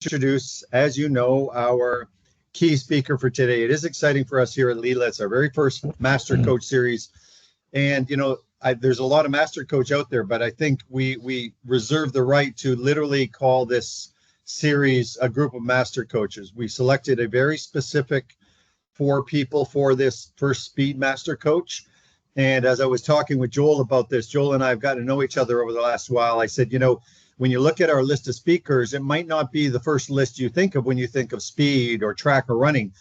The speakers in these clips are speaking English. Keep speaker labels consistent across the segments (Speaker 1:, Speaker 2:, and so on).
Speaker 1: introduce, as you know, our key speaker for today. It is exciting for us here at Leela. It's our very first Master Coach series. And, there's a lot of Master Coach out there, but I think we reserve the right to literally call this series a group of Master Coaches. We selected a very specific 4 people for this first Speed Master Coach. And as I was talking with Joel about this, Joel and I have gotten to know each other over the last while. I said, when you look at our list of speakers, it might not be the first list you think of when you think of speed or track or running.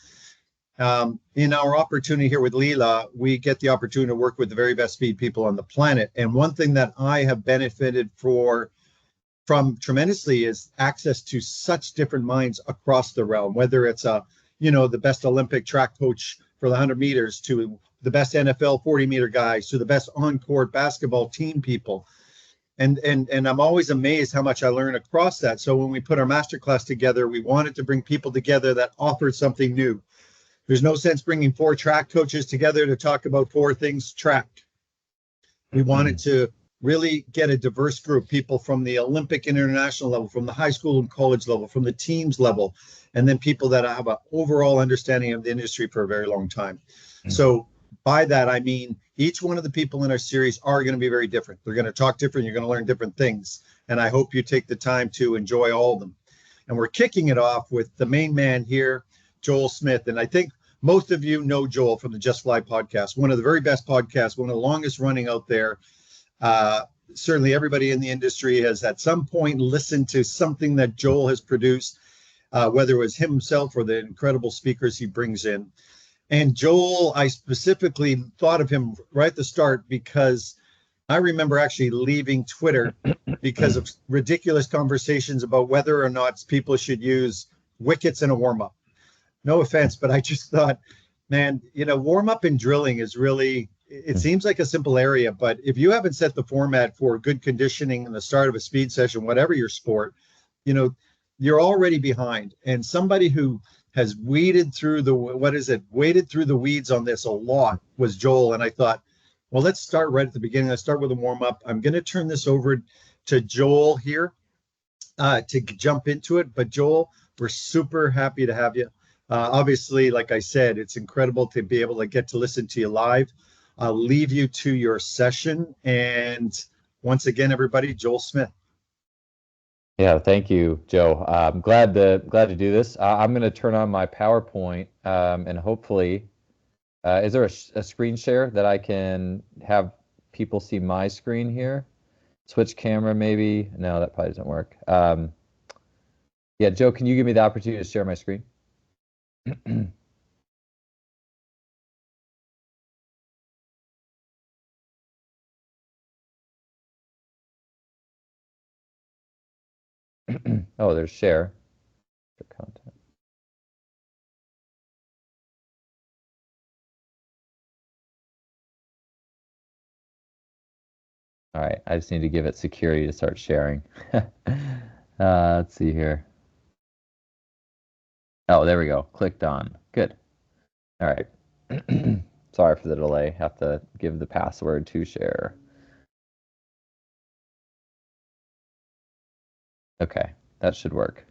Speaker 1: In our opportunity here with Leela, we get the opportunity to work with the very best speed people on the planet. And one thing that I have benefited from tremendously is access to such different minds across the realm, whether it's the best Olympic track coach for the 100 meters to the best NFL 40-meter guys to the best on-court basketball team people. And I'm always amazed how much I learn across that. So when we put our masterclass together, we wanted to bring people together that offered something new. There's no sense bringing 4 track coaches together to talk about 4 things track. We wanted to really get a diverse group, people from the Olympic and international level, from the high school and college level, from the teams level, and then people that have an overall understanding of the industry for a very long time. So by that, I mean, each one of the people in our series are going to be very different. They're going to talk different. You're going to learn different things. And I hope you take the time to enjoy all of them. And we're kicking it off with the main man here, Joel Smith. And I think most of you know Joel from the Just Fly podcast, one of the very best podcasts, one of the longest running out there. Certainly everybody in the industry has at some point listened to something that Joel has produced, whether it was himself or the incredible speakers he brings in. And Joel, I specifically thought of him right at the start because I remember actually leaving Twitter because of ridiculous conversations about whether or not people should use wickets in a warm-up. No offense, but I just thought, man, warm-up in drilling is really, it seems like a simple area, but if you haven't set the format for good conditioning in the start of a speed session, whatever your sport, you're already behind. And somebody who has waded through the weeds on this a lot was Joel. And I thought, well, let's start right at the beginning. Let's start with a warm-up. I'm going to turn this over to Joel here to jump into it. But Joel, we're super happy to have you. Obviously, like I said, it's incredible to be able to get to listen to you live. I'll leave you to your session. And once again, everybody, Joel Smith.
Speaker 2: Yeah, thank you, Joe. I'm glad to do this. I'm going to turn on my PowerPoint and hopefully, is there a screen share that I can have people see my screen here? Switch camera, maybe? No, that probably doesn't work. Yeah, Joe, can you give me the opportunity to share my screen? Oh, there's share content. All right, I just need to give it security to start sharing. Let's see here. Oh, there we go. Clicked on. Good. All right. Sorry for the delay. Have to give the password to share. Okay, that should work.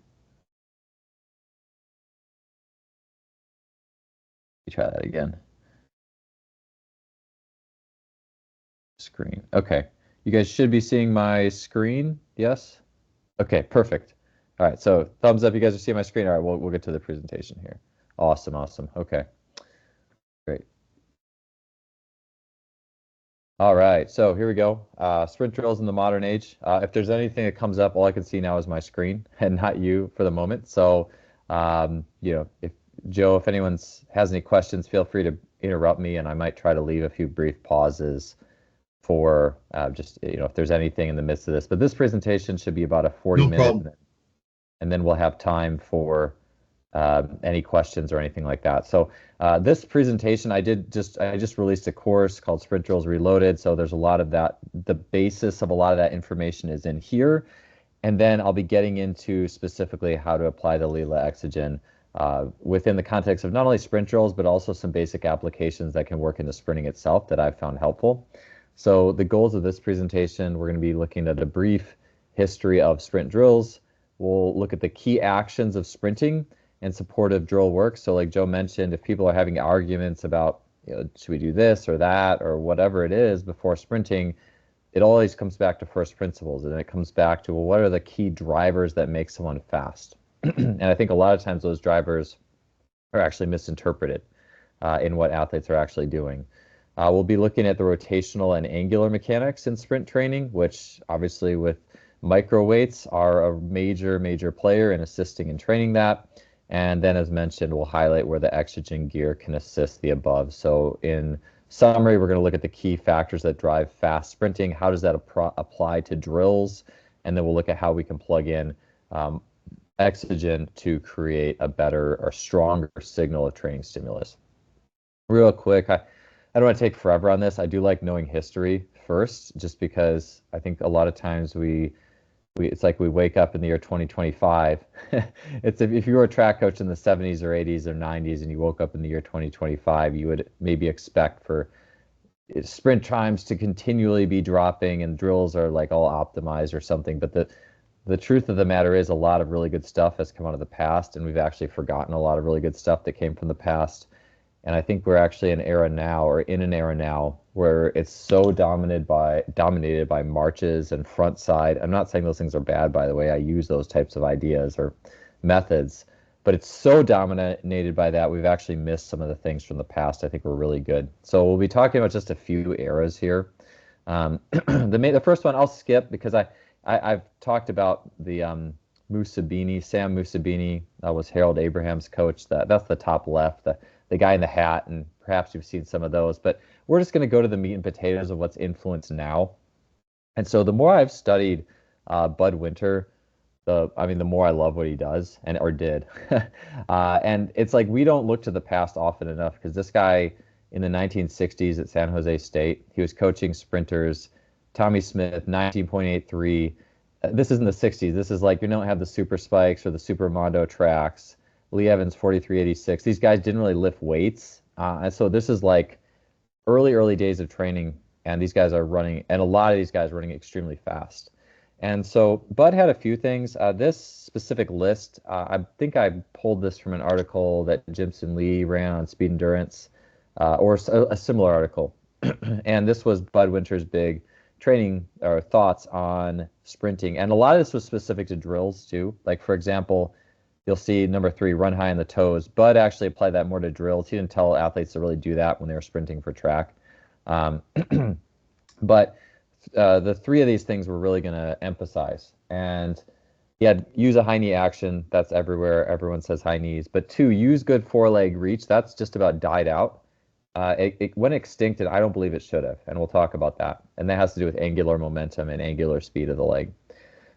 Speaker 2: Try that again. Screen. Okay, you guys should be seeing my screen. Yes. Okay, perfect. All right, so thumbs up. You guys are seeing my screen. All right, we'll get to the presentation here. Awesome. Okay, great. All right, so here we go. Sprint drills in the modern age. If there's anything that comes up, all I can see now is my screen and not you for the moment. So, if Joe, if anyone has any questions, feel free to interrupt me, and I might try to leave a few brief pauses for just, if there's anything in the midst of this. But this presentation should be about a 40-minute, and then we'll have time for any questions or anything like that. So this presentation, I just released a course called Sprint Drills Reloaded. So there's a lot of that. The basis of a lot of that information is in here. And then I'll be getting into specifically how to apply the Leela Exogen within the context of not only sprint drills, but also some basic applications that can work in the sprinting itself that I've found helpful. So the goals of this presentation, we're going to be looking at a brief history of sprint drills, We'll look at the key actions of sprinting and supportive drill work. So like Joe mentioned, if people are having arguments about, should we do this or that or whatever it is before sprinting, it always comes back to first principles, and it comes back to, well, what are the key drivers that make someone fast? And I think a lot of times those drivers are actually misinterpreted in what athletes are actually doing. We'll be looking at the rotational and angular mechanics in sprint training, which obviously with micro weights are a major player in assisting in training that. And then, as mentioned, we'll highlight where the exogen gear can assist the above. So in summary, we're going to look at the key factors that drive fast sprinting. How does that apply to drills? And then we'll look at how we can plug in exogen to create a better or stronger signal of training stimulus. Real quick, I don't want to take forever on this. I do like knowing history first, just because I think a lot of times it's like we wake up in the year 2025. It's if you were a track coach in the 70s or 80s or 90s and you woke up in the year 2025, you would maybe expect for sprint times to continually be dropping and drills are like all optimized or something. But the truth of the matter is a lot of really good stuff has come out of the past, and we've actually forgotten a lot of really good stuff that came from the past. And I think we're actually in an era now where it's so dominated by marches and front side. I'm not saying those things are bad, by the way. I use those types of ideas or methods, but it's so dominated by that, we've actually missed some of the things from the past. I think we're really good. So we'll be talking about just a few eras here. The first one I'll skip because I've talked about the Sam Musabini. That was Harold Abraham's coach. That's the top left. The guy in the hat, and perhaps you've seen some of those, but we're just going to go to the meat and potatoes of what's influenced now. And so the more I've studied Bud Winter, the more I love what he does or did. And it's like we don't look to the past often enough, because this guy in the 1960s at San Jose State, he was coaching sprinters. Tommy Smith, 19.83. This is in the 60s. This is like, you don't have the super spikes or the super mondo tracks. Lee Evans, 43.86. These guys didn't really lift weights. And so this is like early days of training, and these guys are running, and a lot of these guys are running extremely fast. And so Bud had a few things. This specific list, I think I pulled this from an article that Jimson Lee ran on Speed Endurance, or a similar article. And this was Bud Winter's big training or thoughts on sprinting. And a lot of this was specific to drills too. Like, for example, you'll see number 3, run high on the toes. Bud actually applied that more to drills. He didn't tell athletes to really do that when they were sprinting for track. But the 3 of these things we're really going to emphasize. And yeah, use a high knee action. That's everywhere. Everyone says high knees. But 2, use good foreleg reach. That's just about died out. It went extinct, and I don't believe it should have. And we'll talk about that. And that has to do with angular momentum and angular speed of the leg.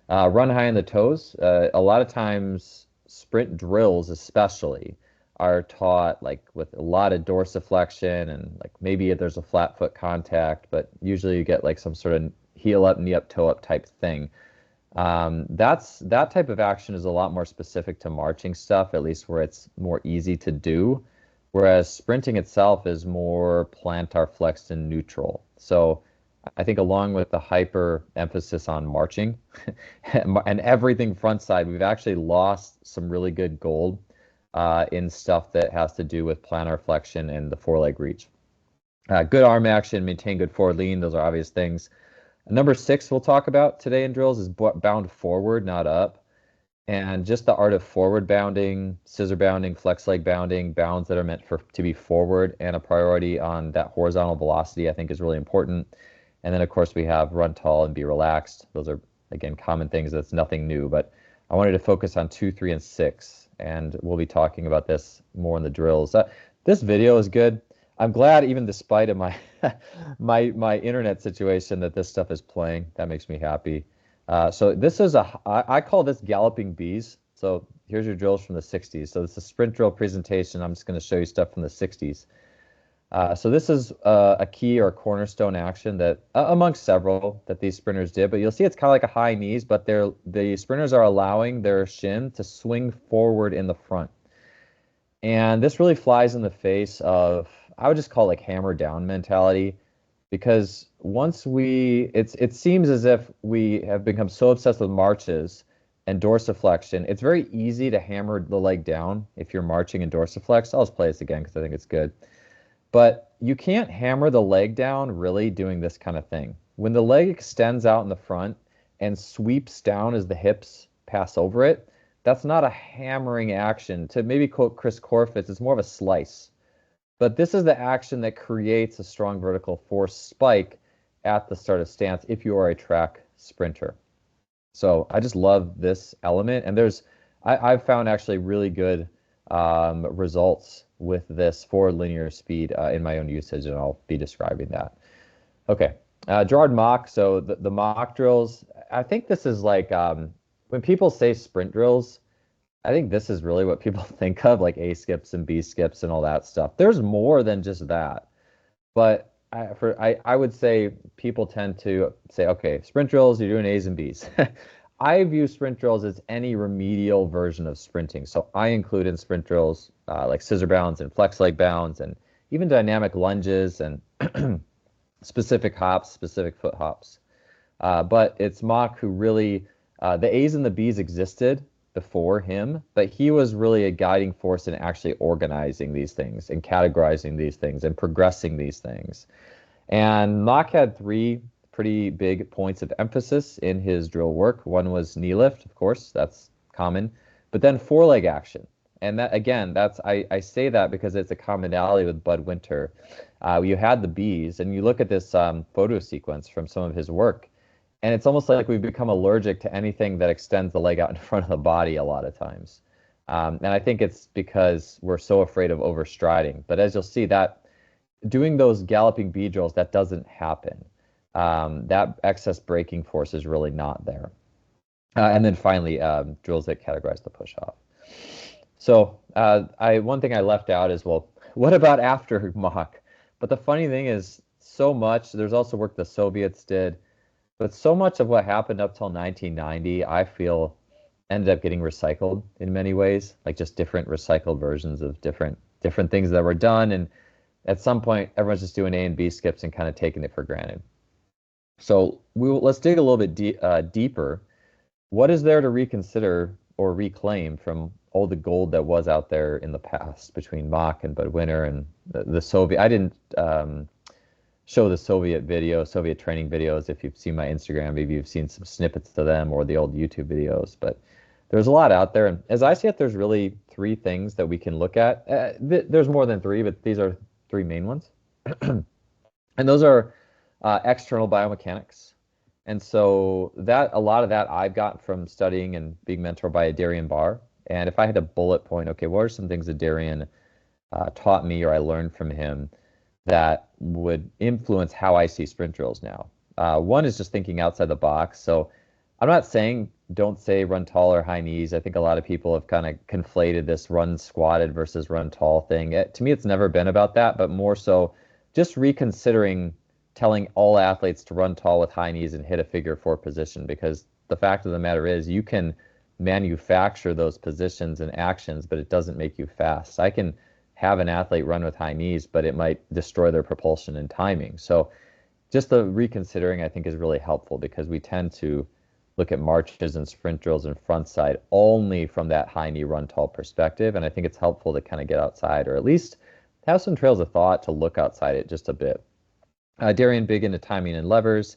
Speaker 2: Run high on the toes. A lot of times, sprint drills especially are taught like with a lot of dorsiflexion, and like maybe there's a flat foot contact, but usually you get like some sort of heel up, knee up, toe up type thing. That type of action is a lot more specific to marching stuff, at least where it's more easy to do, whereas sprinting itself is more plantar flexed and neutral. So I think along with the hyper emphasis on marching and everything front side, we've actually lost some really good gold in stuff that has to do with plantar flexion and the foreleg reach. Good arm action, maintain good forward lean. Those are obvious things. Number 6 we'll talk about today in drills is bound forward, not up. And just the art of forward bounding, scissor bounding, flex leg bounding, bounds that are meant to be forward, and a priority on that horizontal velocity I think is really important. And then, of course, we have run tall and be relaxed. Those are, again, common things. That's nothing new. But I wanted to focus on 2, 3, and 6. And we'll be talking about this more in the drills. This video is good. I'm glad, even despite of my my internet situation, that this stuff is playing. That makes me happy. So this is I call this galloping bees. So here's your drills from the 60s. So this is a sprint drill presentation. I'm just going to show you stuff from the 60s. So this is a key or a cornerstone action that, amongst several, that these sprinters did. But you'll see it's kind of like a high knees, but the sprinters are allowing their shin to swing forward in the front. And this really flies in the face of, I would just call it like hammer down mentality, because once it seems as if we have become so obsessed with marches and dorsiflexion. It's very easy to hammer the leg down if you're marching in dorsiflex. I'll just play this again because I think it's good. But you can't hammer the leg down really doing this kind of thing. When the leg extends out in the front and sweeps down as the hips pass over it, that's not a hammering action. To maybe quote Chris Corfitz, it's more of a slice. But this is the action that creates a strong vertical force spike at the start of stance if you are a track sprinter. So I just love this element. And I've found actually really good results with this for linear speed in my own usage, and I'll be describing that. Okay, Gerard Mach. So the Mach drills, I think this is like when people say sprint drills, I think this is really what people think of, like A skips and B skips and all that stuff. There's more than just that. But I would say people tend to say, okay, sprint drills, you're doing A's and B's. I view sprint drills as any remedial version of sprinting. So I include in sprint drills like scissor bounds and flex leg bounds and even dynamic lunges and specific hops, specific foot hops. But it's Mach who really, the A's and the B's existed before him, but he was really a guiding force in actually organizing these things and categorizing these things and progressing these things. And Mach had three pretty big points of emphasis in his drill work. One was knee lift, of course, that's common, but then foreleg action. And that, again, I say that because it's a commonality with Bud Winter. You had the B's, and you look at this photo sequence from some of his work, and it's almost like we've become allergic to anything that extends the leg out in front of the body a lot of times. And I think it's because we're so afraid of overstriding. But as you'll see, that doing those galloping B drills, that doesn't happen. That excess braking force is really not there. And then finally, drills that categorize the push-off. So one thing I left out is, well, what about after Mach? But the funny thing is, so much, there's also work the Soviets did, but so much of what happened up till 1990, I feel, ended up getting recycled in many ways, like just different recycled versions of different things that were done. And at some point, everyone's just doing A and B skips and kind of taking it for granted. So let's dig a little bit deeper. What is there to reconsider or reclaim from all the gold that was out there in the past between Mach and Bud Winter and the Soviet? I didn't show the Soviet training videos. If you've seen my Instagram, maybe you've seen some snippets of them or the old YouTube videos, but there's a lot out there. And as I see it, there's really three things that we can look at. There's more than three, but these are three main ones. And those are external biomechanics. And so a lot of that I've got from studying and being mentored by Darian Barr. And if I had to bullet point, okay, what are some things that Darian taught me or I learned from him that would influence how I see sprint drills now? One is just thinking outside the box. So I'm not saying don't say run tall or high knees. I think a lot of people have kind of conflated this run squatted versus run tall thing. To me, it's never been about that, but more so just reconsidering telling all athletes to run tall with high knees and hit a figure four position, because the fact of the matter is you can manufacture those positions and actions, but it doesn't make you fast. I can have an athlete run with high knees, but it might destroy their propulsion and timing. So just the reconsidering, I think, is really helpful, because we tend to look at marches and sprint drills and front side only from that high knee run tall perspective. And I think it's helpful to kind of get outside, or at least have some trails of thought to look outside it just a bit. Darian big into timing and levers.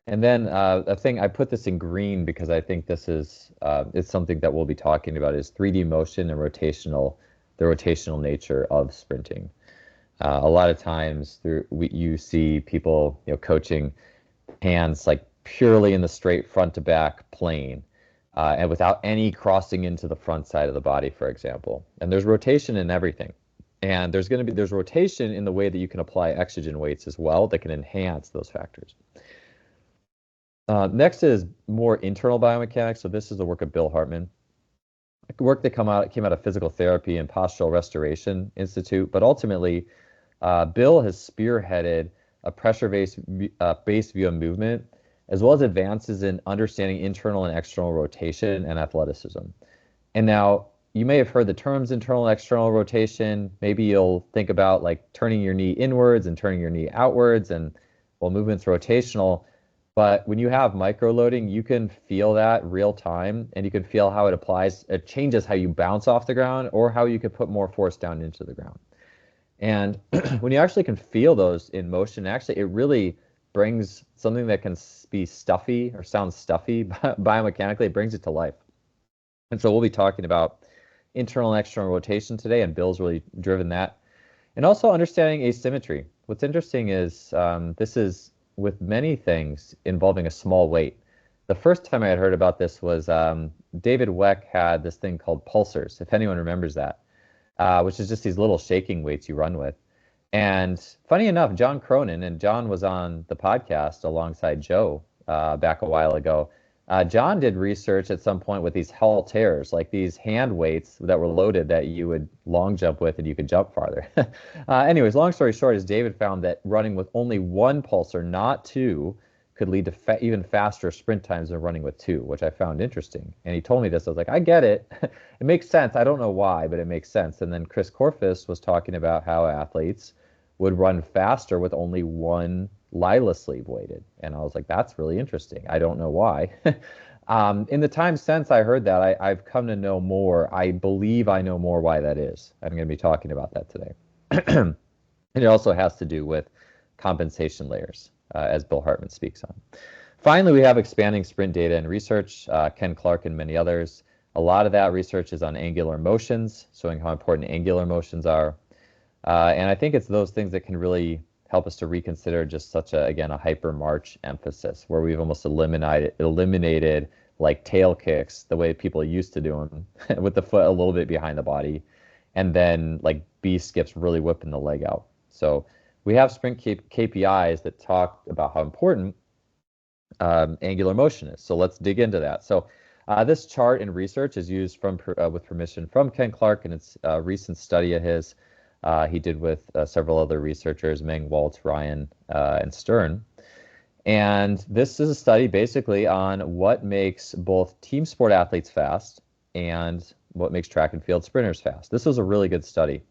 Speaker 2: And then a thing, I put this in green because I think this is it's something that we'll be talking about, is 3D motion and the rotational nature of sprinting. A lot of times you see people coaching hands like purely in the straight front to back plane and without any crossing into the front side of the body, for example. And there's rotation in everything. And there's rotation in the way that you can apply exogen weights as well that can enhance those factors. Next is more internal biomechanics. So this is the work of Bill Hartman. Work that came out of Physical Therapy and Postural Restoration Institute. But ultimately, Bill has spearheaded a pressure-based view of movement, as well as advances in understanding internal and external rotation and athleticism. And now, you may have heard the terms internal and external rotation. Maybe you'll think about like turning your knee inwards and turning your knee outwards, and well, movement's rotational. But when you have micro loading, you can feel that real time, and you can feel how it applies. It changes how you bounce off the ground or how you can put more force down into the ground. And when you actually can feel those in motion, actually, it really brings something that can be stuffy or sound stuffy biomechanically, it brings it to life. And so we'll be talking about internal and external rotation today, and Bill's really driven that. And also understanding asymmetry. What's interesting is this is with many things involving a small weight. The first time I had heard about this was David Weck had this thing called pulsars, if anyone remembers that, which is just these little shaking weights you run with. And funny enough, John Cronin, and John was on the podcast alongside Joe back a while ago. John did research at some point with these halteres, like these hand weights that were loaded that you would long jump with and you could jump farther. Anyways, long story short is David found that running with only one pulsar, not two, could lead to even faster sprint times than running with two, which I found interesting. And he told me this. I was like, I get it. It makes sense. I don't know why, but it makes sense. And then Chris Korfis was talking about how athletes would run faster with only one Lila sleeve weighted. And I was like, that's really interesting. I don't know why. In the time since I heard that, I've come to know more. I believe I know more why that is. I'm going to be talking about that today. And it also has to do with compensation layers, as Bill Hartman speaks on. Finally, we have expanding sprint data and research, Ken Clark and many others. A lot of that research is on angular motions, showing how important angular motions are. And I think it's those things that can really help us to reconsider just such a, again, a hyper march emphasis where we've almost eliminated like tail kicks the way people used to do them with the foot a little bit behind the body. And then like B skips really whipping the leg out. So we have sprint KPIs that talk about how important angular motion is. So let's dig into that. So this chart in research is used from with permission from Ken Clark, and it's a recent study of his. He did with several other researchers, Meng, Waltz, Ryan, and Stern. And this is a study basically on what makes both team sport athletes fast and what makes track and field sprinters fast. This was a really good study.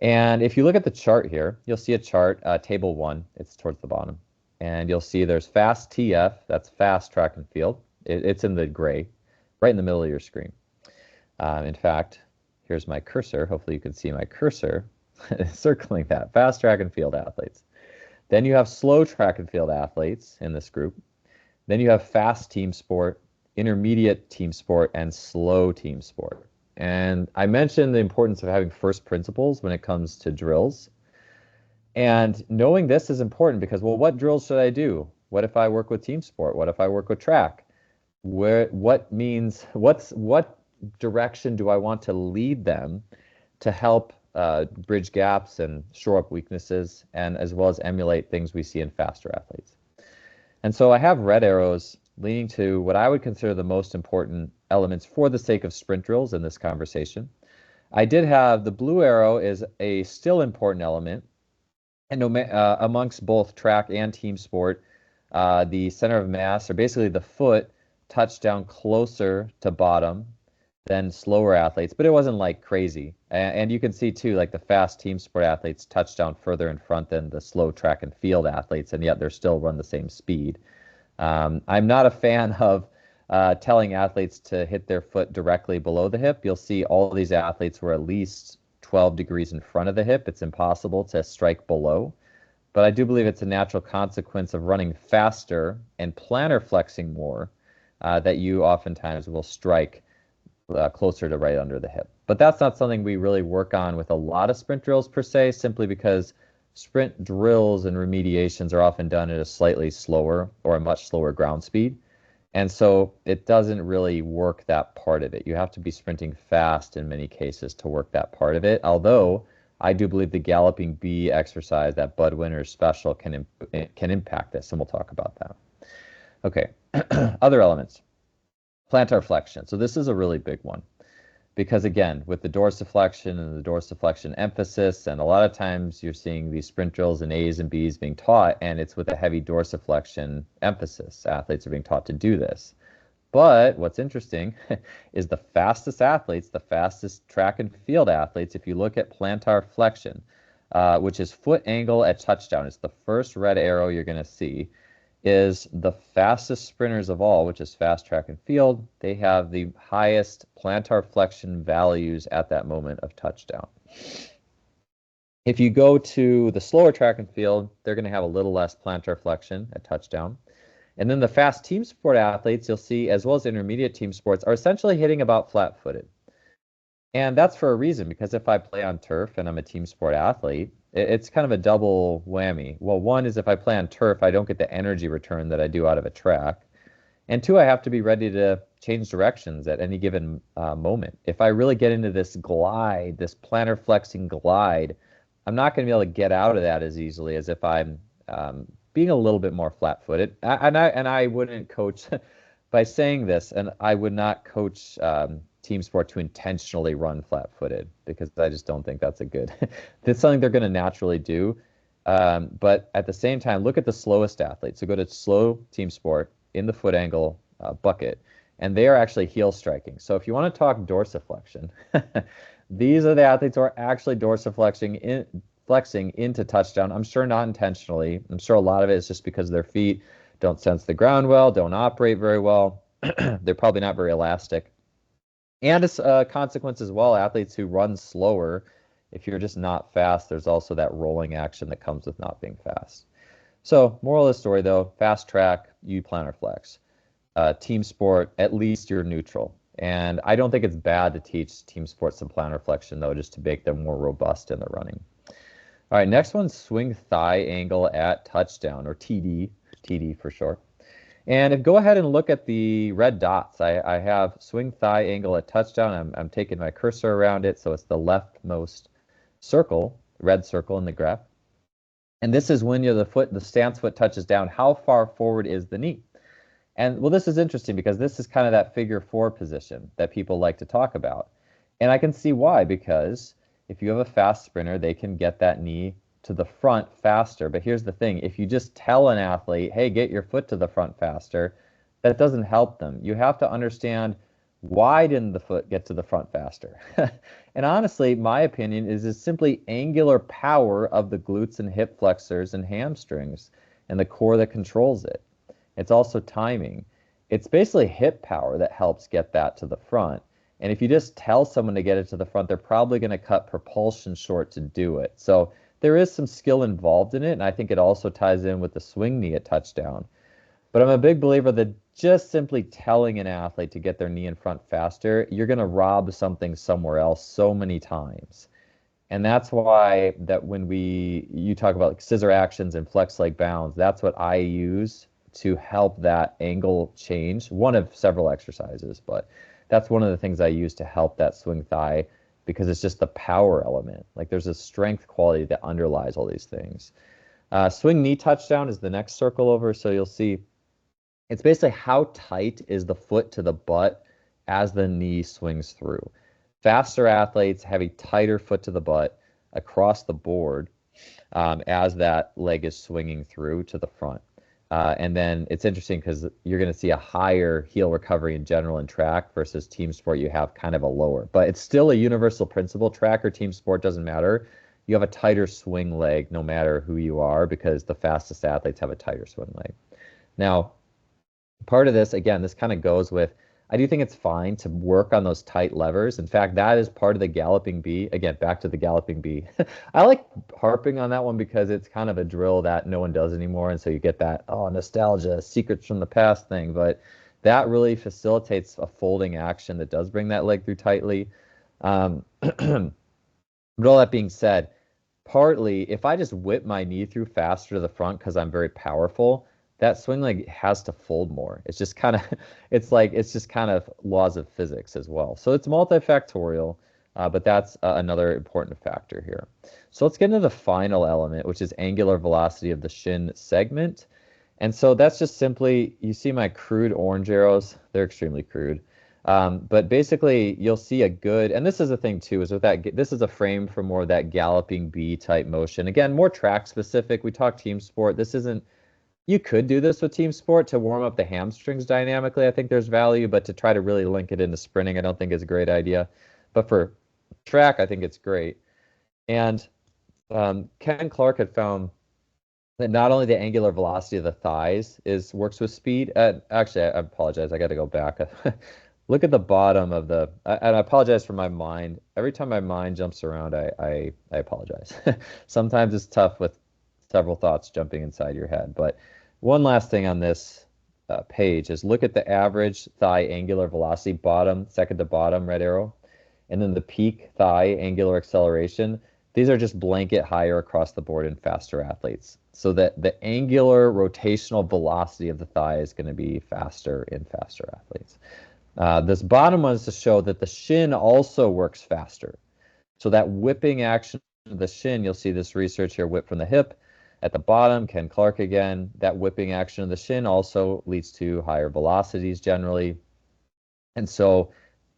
Speaker 2: And if you look at the chart here, you'll see a chart, table 1, it's towards the bottom. And you'll see there's fast TF, that's fast track and field. It's in the gray, right in the middle of your screen. In fact, here's my cursor. Hopefully you can see my cursor circling that. Fast track and field athletes. Then you have slow track and field athletes in this group. Then you have fast team sport, intermediate team sport, and slow team sport. And I mentioned the importance of having first principles when it comes to drills. And knowing this is important because, well, what drills should I do? What if I work with team sport? What if I work with track? What direction do I want to lead them to help bridge gaps and shore up weaknesses, and as well as emulate things we see in faster athletes? And so I have red arrows leading to what I would consider the most important elements for the sake of sprint drills in this conversation. I did have the blue arrow is a still important element, and amongst both track and team sport, the center of mass, or basically the foot, touched down closer to bottom than slower athletes, but it wasn't like crazy. And you can see too, like the fast team sport athletes touch down further in front than the slow track and field athletes, and yet they're still run the same speed. I'm not a fan of telling athletes to hit their foot directly below the hip. You'll see all of these athletes were at least 12 degrees in front of the hip. It's impossible to strike below. But I do believe it's a natural consequence of running faster and plantar flexing more that you oftentimes will strike closer to right under the hip. But that's not something we really work on with a lot of sprint drills per se, simply because sprint drills and remediations are often done at a slightly slower or a much slower ground speed. And so it doesn't really work that part of it. You have to be sprinting fast in many cases to work that part of it. Although I do believe the galloping bee exercise, that Bud Winter special, can impact this, and we'll talk about that. Okay, other elements. Plantar flexion. So this is a really big one because, again, with the dorsiflexion and the dorsiflexion emphasis, and a lot of times you're seeing these sprint drills in A's and B's being taught, and it's with a heavy dorsiflexion emphasis. Athletes are being taught to do this. But what's interesting is the fastest athletes, the fastest track and field athletes, if you look at plantar flexion, which is foot angle at touchdown, it's the first red arrow you're going to see. is the fastest sprinters of all, which is fast track and field. They have the highest plantar flexion values at that moment of touchdown. If you go to the slower track and field, they're going to have a little less plantar flexion at touchdown. And then the fast team sport athletes, you'll see, as well as intermediate team sports, are essentially hitting about flat-footed. And that's for a reason, because if I play on turf and I'm a team sport athlete, it's kind of a double whammy. Well, one is if I play on turf, I don't get the energy return that I do out of a track. And two, I have to be ready to change directions at any given moment. If I really get into this glide, this plantar flexing glide, I'm not going to be able to get out of that as easily as if I'm being a little bit more flat-footed. And I wouldn't coach by saying this, and I would not coach team sport to intentionally run flat-footed, because I just don't think that's that's something they're going to naturally do. But at the same time, look at the slowest athletes. So go to slow team sport in the foot angle bucket, and they are actually heel striking. So if you want to talk dorsiflexion, these are the athletes who are actually dorsiflexing flexing into touchdown. I'm sure not intentionally. I'm sure a lot of it is just because their feet don't sense the ground well, don't operate very well. They're probably not very elastic. And it's a consequence as well. Athletes who run slower, if you're just not fast, there's also that rolling action that comes with not being fast. So moral of the story, though, fast track, you plantar flex. Team sport, at least you're neutral. And I don't think it's bad to teach team sports some plantar flexion, though, just to make them more robust in the running. All right, next one's swing thigh angle at touchdown, or TD for short. And go ahead and look at the red dots. I have swing thigh angle at touchdown. I'm taking my cursor around it, so it's the leftmost circle, red circle in the graph. And this is when the stance foot touches down. How far forward is the knee? And well, this is interesting because this is kind of that figure 4 position that people like to talk about. And I can see why, because if you have a fast sprinter, they can get that knee to the front faster. But here's the thing. If you just tell an athlete, hey, get your foot to the front faster, that doesn't help them. You have to understand, why didn't the foot get to the front faster? And honestly, my opinion is it's simply angular power of the glutes and hip flexors and hamstrings and the core that controls it. It's also timing. It's basically hip power that helps get that to the front. And if you just tell someone to get it to the front, they're probably going to cut propulsion short to do it. So there is some skill involved in it, and I think it also ties in with the swing knee at touchdown. But I'm a big believer that just simply telling an athlete to get their knee in front faster, you're going to rob something somewhere else so many times. And that's why that when you talk about like scissor actions and flex leg bounds, that's what I use to help that angle change. One of several exercises, but that's one of the things I use to help that swing thigh, because it's just the power element. Like there's a strength quality that underlies all these things. Swing knee touchdown is the next circle over. So you'll see it's basically how tight is the foot to the butt as the knee swings through. Faster athletes have a tighter foot to the butt across the board as that leg is swinging through to the front. And then it's interesting because you're going to see a higher heel recovery in general in track versus team sport. You have kind of a lower, but it's still a universal principle. Track or team sport doesn't matter. You have a tighter swing leg no matter who you are, because the fastest athletes have a tighter swing leg. Now, part of this, again, this kind of goes with, I do think it's fine to work on those tight levers. In fact, that is part of the galloping bee. Again, back to the galloping bee. I like harping on that one because it's kind of a drill that no one does anymore. And so you get that, oh, nostalgia, secrets from the past thing. But that really facilitates a folding action that does bring that leg through tightly. But all that being said, partly, if I just whip my knee through faster to the front because I'm very powerful, that swing leg has to fold more. It's just kind of, it's just kind of laws of physics as well. So it's multifactorial, but that's another important factor here. So let's get into the final element, which is angular velocity of the shin segment. And so that's just simply, you see my crude orange arrows, they're extremely crude. But basically you'll see a good, and this is the thing too, is with that, this is a frame for more of that galloping bee type motion. Again, more track specific. We talk team sport. This isn't, you could do this with team sport to warm up the hamstrings dynamically. I think there's value, but to try to really link it into sprinting, I don't think is a great idea. But for track, I think it's great. And Ken Clark had found that not only the angular velocity of the thighs works with speed. Actually, I apologize. I got to go back. Look at the bottom of and I apologize for my mind. Every time my mind jumps around, I apologize. Sometimes it's tough with several thoughts jumping inside your head. But one last thing on this page is look at the average thigh angular velocity, bottom, second to bottom, red arrow, and then the peak thigh angular acceleration. These are just blanket higher across the board in faster athletes. So that the angular rotational velocity of the thigh is going to be faster in faster athletes. This bottom one is to show that the shin also works faster. So that whipping action of the shin, you'll see this research here, whip from the hip. At the bottom, Ken Clark again, that whipping action of the shin also leads to higher velocities generally. And so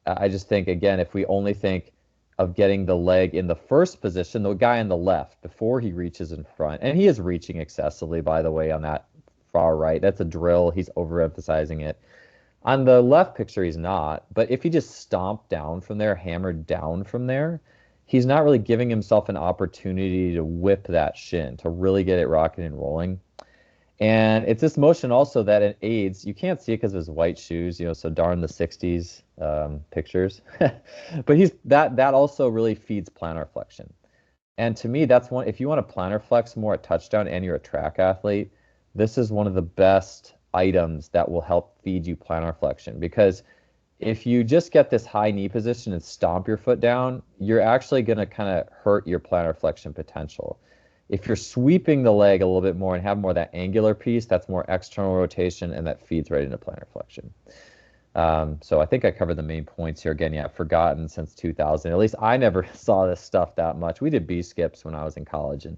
Speaker 2: I just think, again, if we only think of getting the leg in the first position, the guy on the left, before he reaches in front, and he is reaching excessively, by the way, on that far right. That's a drill. He's overemphasizing it. On the left picture, he's not. But if he just stomped down from there, hammered down from there, he's not really giving himself an opportunity to whip that shin, to really get it rocking and rolling. And it's this motion also that it aids. You can't see it because of his white shoes, so darn the 60s pictures. But that also really feeds plantar flexion. And to me, that's one, if you want to plantar flex more at touchdown and you're a track athlete, this is one of the best items that will help feed you plantar flexion. Because if you just get this high knee position and stomp your foot down, you're actually going to kind of hurt your plantar flexion potential. If you're sweeping the leg a little bit more and have more of that angular piece, that's more external rotation, and that feeds right into plantar flexion. So I think I covered the main points here. Again, I've forgotten since 2000. At least I never saw this stuff that much. We did B-skips when I was in college in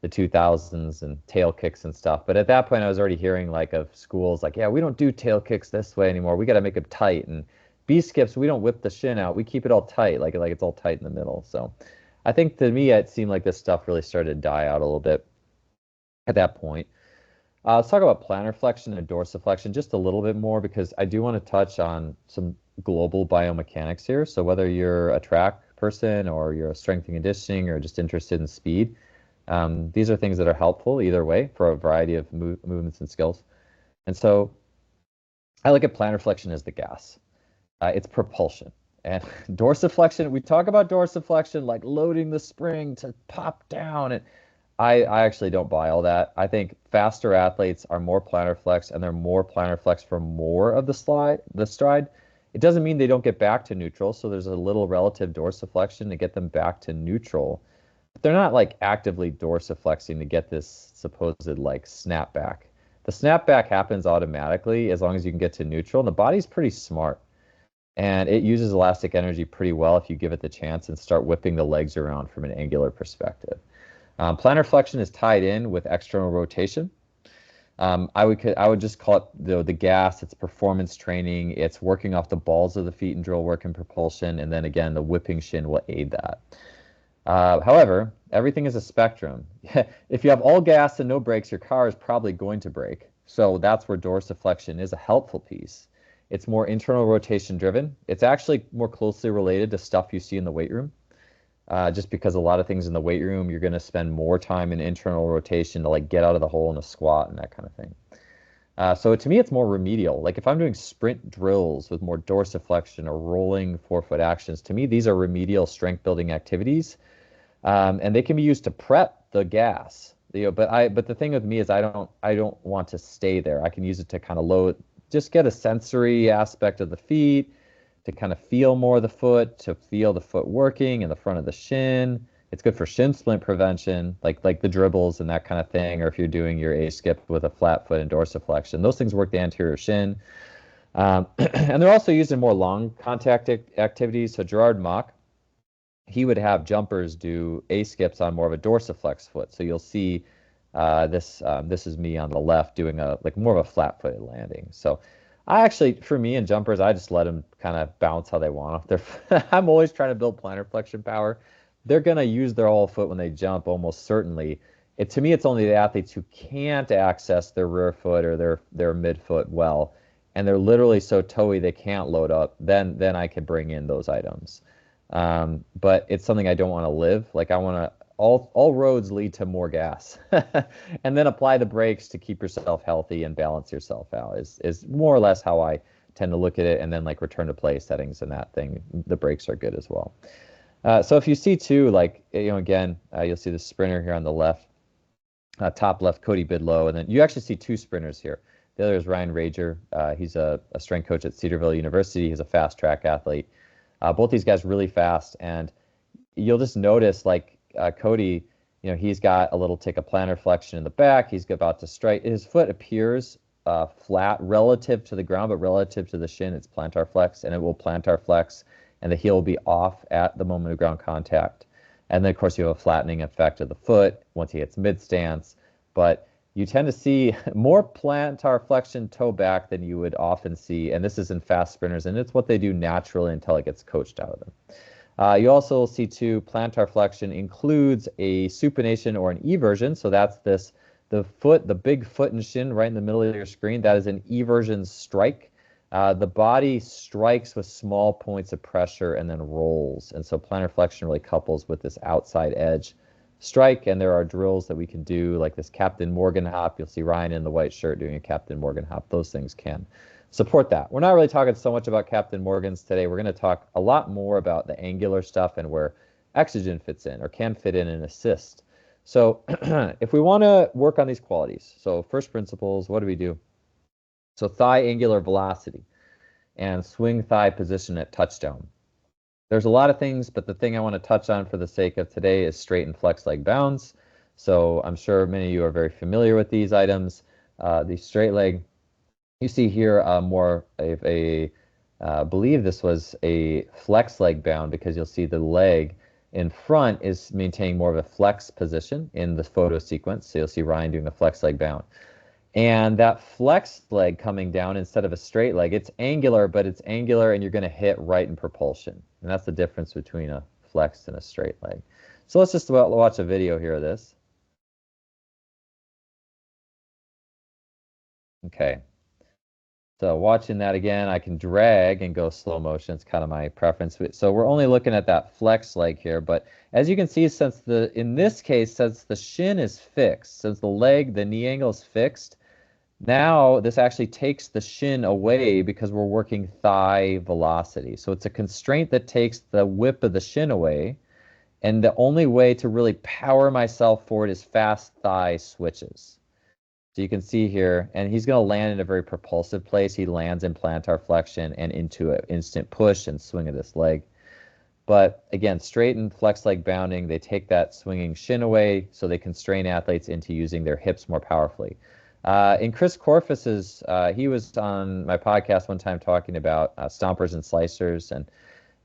Speaker 2: the 2000s and tail kicks and stuff. But at that point, I was already hearing of schools yeah, we don't do tail kicks this way anymore. We got to make them tight. And B-skips, we don't whip the shin out. We keep it all tight, like it's all tight in the middle. So I think to me, it seemed like this stuff really started to die out a little bit at that point. Let's talk about plantar flexion and dorsiflexion just a little bit more, because I do want to touch on some global biomechanics here. So whether you're a track person or you're a strength and conditioning or just interested in speed, these are things that are helpful either way for a variety of movements and skills. And so I look at plantar flexion as the gas. It's propulsion. And dorsiflexion, we talk about dorsiflexion like loading the spring to pop down. And I actually don't buy all that. I think faster athletes are more plantar flex, and they're more plantar flex for more of the stride. It doesn't mean they don't get back to neutral. So there's a little relative dorsiflexion to get them back to neutral. But they're not actively dorsiflexing to get this supposed snapback. The snapback happens automatically as long as you can get to neutral. And the body's pretty smart. And it uses elastic energy pretty well if you give it the chance and start whipping the legs around from an angular perspective. Plantar flexion is tied in with external rotation. I would just call it the gas. It's performance training. It's working off the balls of the feet and drill work and propulsion. And then again, the whipping shin will aid that. However, everything is a spectrum. If you have all gas and no brakes, your car is probably going to break. So that's where dorsiflexion is a helpful piece. It's more internal rotation driven. It's actually more closely related to stuff you see in the weight room. Just because a lot of things in the weight room, you're going to spend more time in internal rotation to get out of the hole in a squat and that kind of thing. So to me, it's more remedial. If I'm doing sprint drills with more dorsiflexion or rolling forefoot actions, to me, these are remedial strength building activities. And they can be used to prep the gas. But the thing with me is I don't want to stay there. I can use it to kind of load, just get a sensory aspect of the feet, to kind of feel more of the foot, to feel the foot working in the front of the shin. It's good for shin splint prevention, like the dribbles and that kind of thing, or if you're doing your A-skip with a flat foot and dorsiflexion. Those things work the anterior shin. And they're also used in more long contact activities. So Gerard Mock, he would have jumpers do A-skips on more of a dorsiflex foot. So you'll see this is me on the left doing more of a flat-footed landing. So I actually, for me in jumpers, I just let them kind of bounce how they want. I'm always trying to build plantar flexion power. They're going to use their whole foot when they jump, almost certainly. To me, it's only the athletes who can't access their rear foot or their midfoot well, and they're literally so toey they can't load up. Then I can bring in those items. But it's something I don't want to live. all roads lead to more gas. And then apply the brakes to keep yourself healthy and balance yourself out is more or less how I tend to look at it. And then like return to play settings and that thing, the brakes are good as well. So if you see too, like, again, you'll see the sprinter here on the left, top left, Cody Bidlow, and then you actually see two sprinters here. The other is Ryan Rager. He's a strength coach at Cedarville University. He's a fast track athlete. Both these guys really fast, and you'll just notice like Cody, he's got a little tick of plantar flexion in the back. He's about to strike. His foot appears flat relative to the ground, but relative to the shin, it's plantar flex, and it will plantar flex, and the heel will be off at the moment of ground contact. And then, of course, you have a flattening effect of the foot once he hits mid-stance. But you tend to see more plantar flexion toe back than you would often see. And this is in fast sprinters, and it's what they do naturally until it gets coached out of them. You also see, too, plantar flexion includes a supination or an eversion. So that's the big foot and shin right in the middle of your screen. That is an eversion strike. The body strikes with small points of pressure and then rolls. And so plantar flexion really couples with this outside edge strike. And there are drills that we can do, like this Captain Morgan hop. You'll see Ryan in the white shirt doing a Captain Morgan hop. Those things can support that. We're not really talking so much about Captain Morgans today. We're going to talk a lot more about the angular stuff and where exogen fits in or can fit in and assist. So if we want to work on these qualities, so first principles, what do we do? So thigh angular velocity and swing thigh position at touchdown. There's a lot of things, but the thing I want to touch on for the sake of today is straight and flex leg bounds. So I'm sure many of you are very familiar with these items. The straight leg, you see here more of a, believe this was a flex leg bound because you'll see the leg in front is maintaining more of a flex position in the photo sequence. So you'll see Ryan doing a flex leg bound. And that flex leg coming down instead of a straight leg, it's angular, but it's angular and you're going to hit right in propulsion. And that's the difference between a flex and a straight leg. So let's just watch a video here of this. Okay. So watching that again, I can drag and go slow motion. It's kind of my preference. So we're only looking at that flex leg here. But as you can see, in this case, since the shin is fixed, since the knee angle is fixed, now this actually takes the shin away because we're working thigh velocity. So it's a constraint that takes the whip of the shin away. And the only way to really power myself forward is fast thigh switches. So you can see here, and he's going to land in a very propulsive place. He lands in plantar flexion and into an instant push and swing of this leg. But again, straight and flex leg bounding, they take that swinging shin away, so they constrain athletes into using their hips more powerfully. In Chris Korfis's, he was on my podcast one time talking about stompers and slicers, and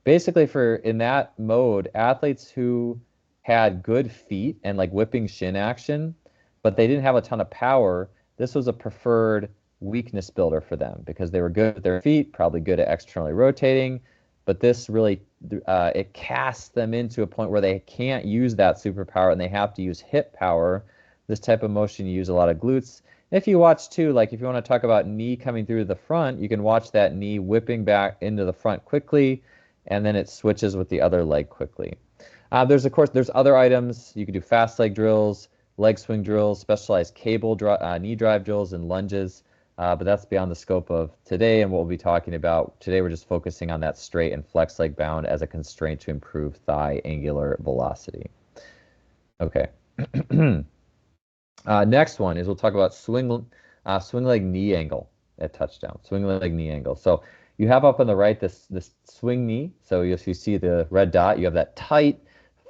Speaker 2: basically in that mode, athletes who had good feet and like whipping shin action, but they didn't have a ton of power, this was a preferred weakness builder for them because they were good with their feet, probably good at externally rotating, but this really, it casts them into a point where they can't use that superpower and they have to use hip power. This type of motion, you use a lot of glutes. If you watch too, like if you want to talk about knee coming through the front, you can watch that knee whipping back into the front quickly, and then it switches with the other leg quickly. There's other items. You can do fast leg drills, leg swing drills, specialized cable knee drive drills, and lunges. But that's beyond the scope of today and what we'll be talking about. Today we're just focusing on that straight and flex leg bound as a constraint to improve thigh angular velocity. Okay. Next one is we'll talk about swing leg knee angle at touchdown. Swing leg knee angle. So you have up on the right this swing knee. So if you see the red dot, you have that tight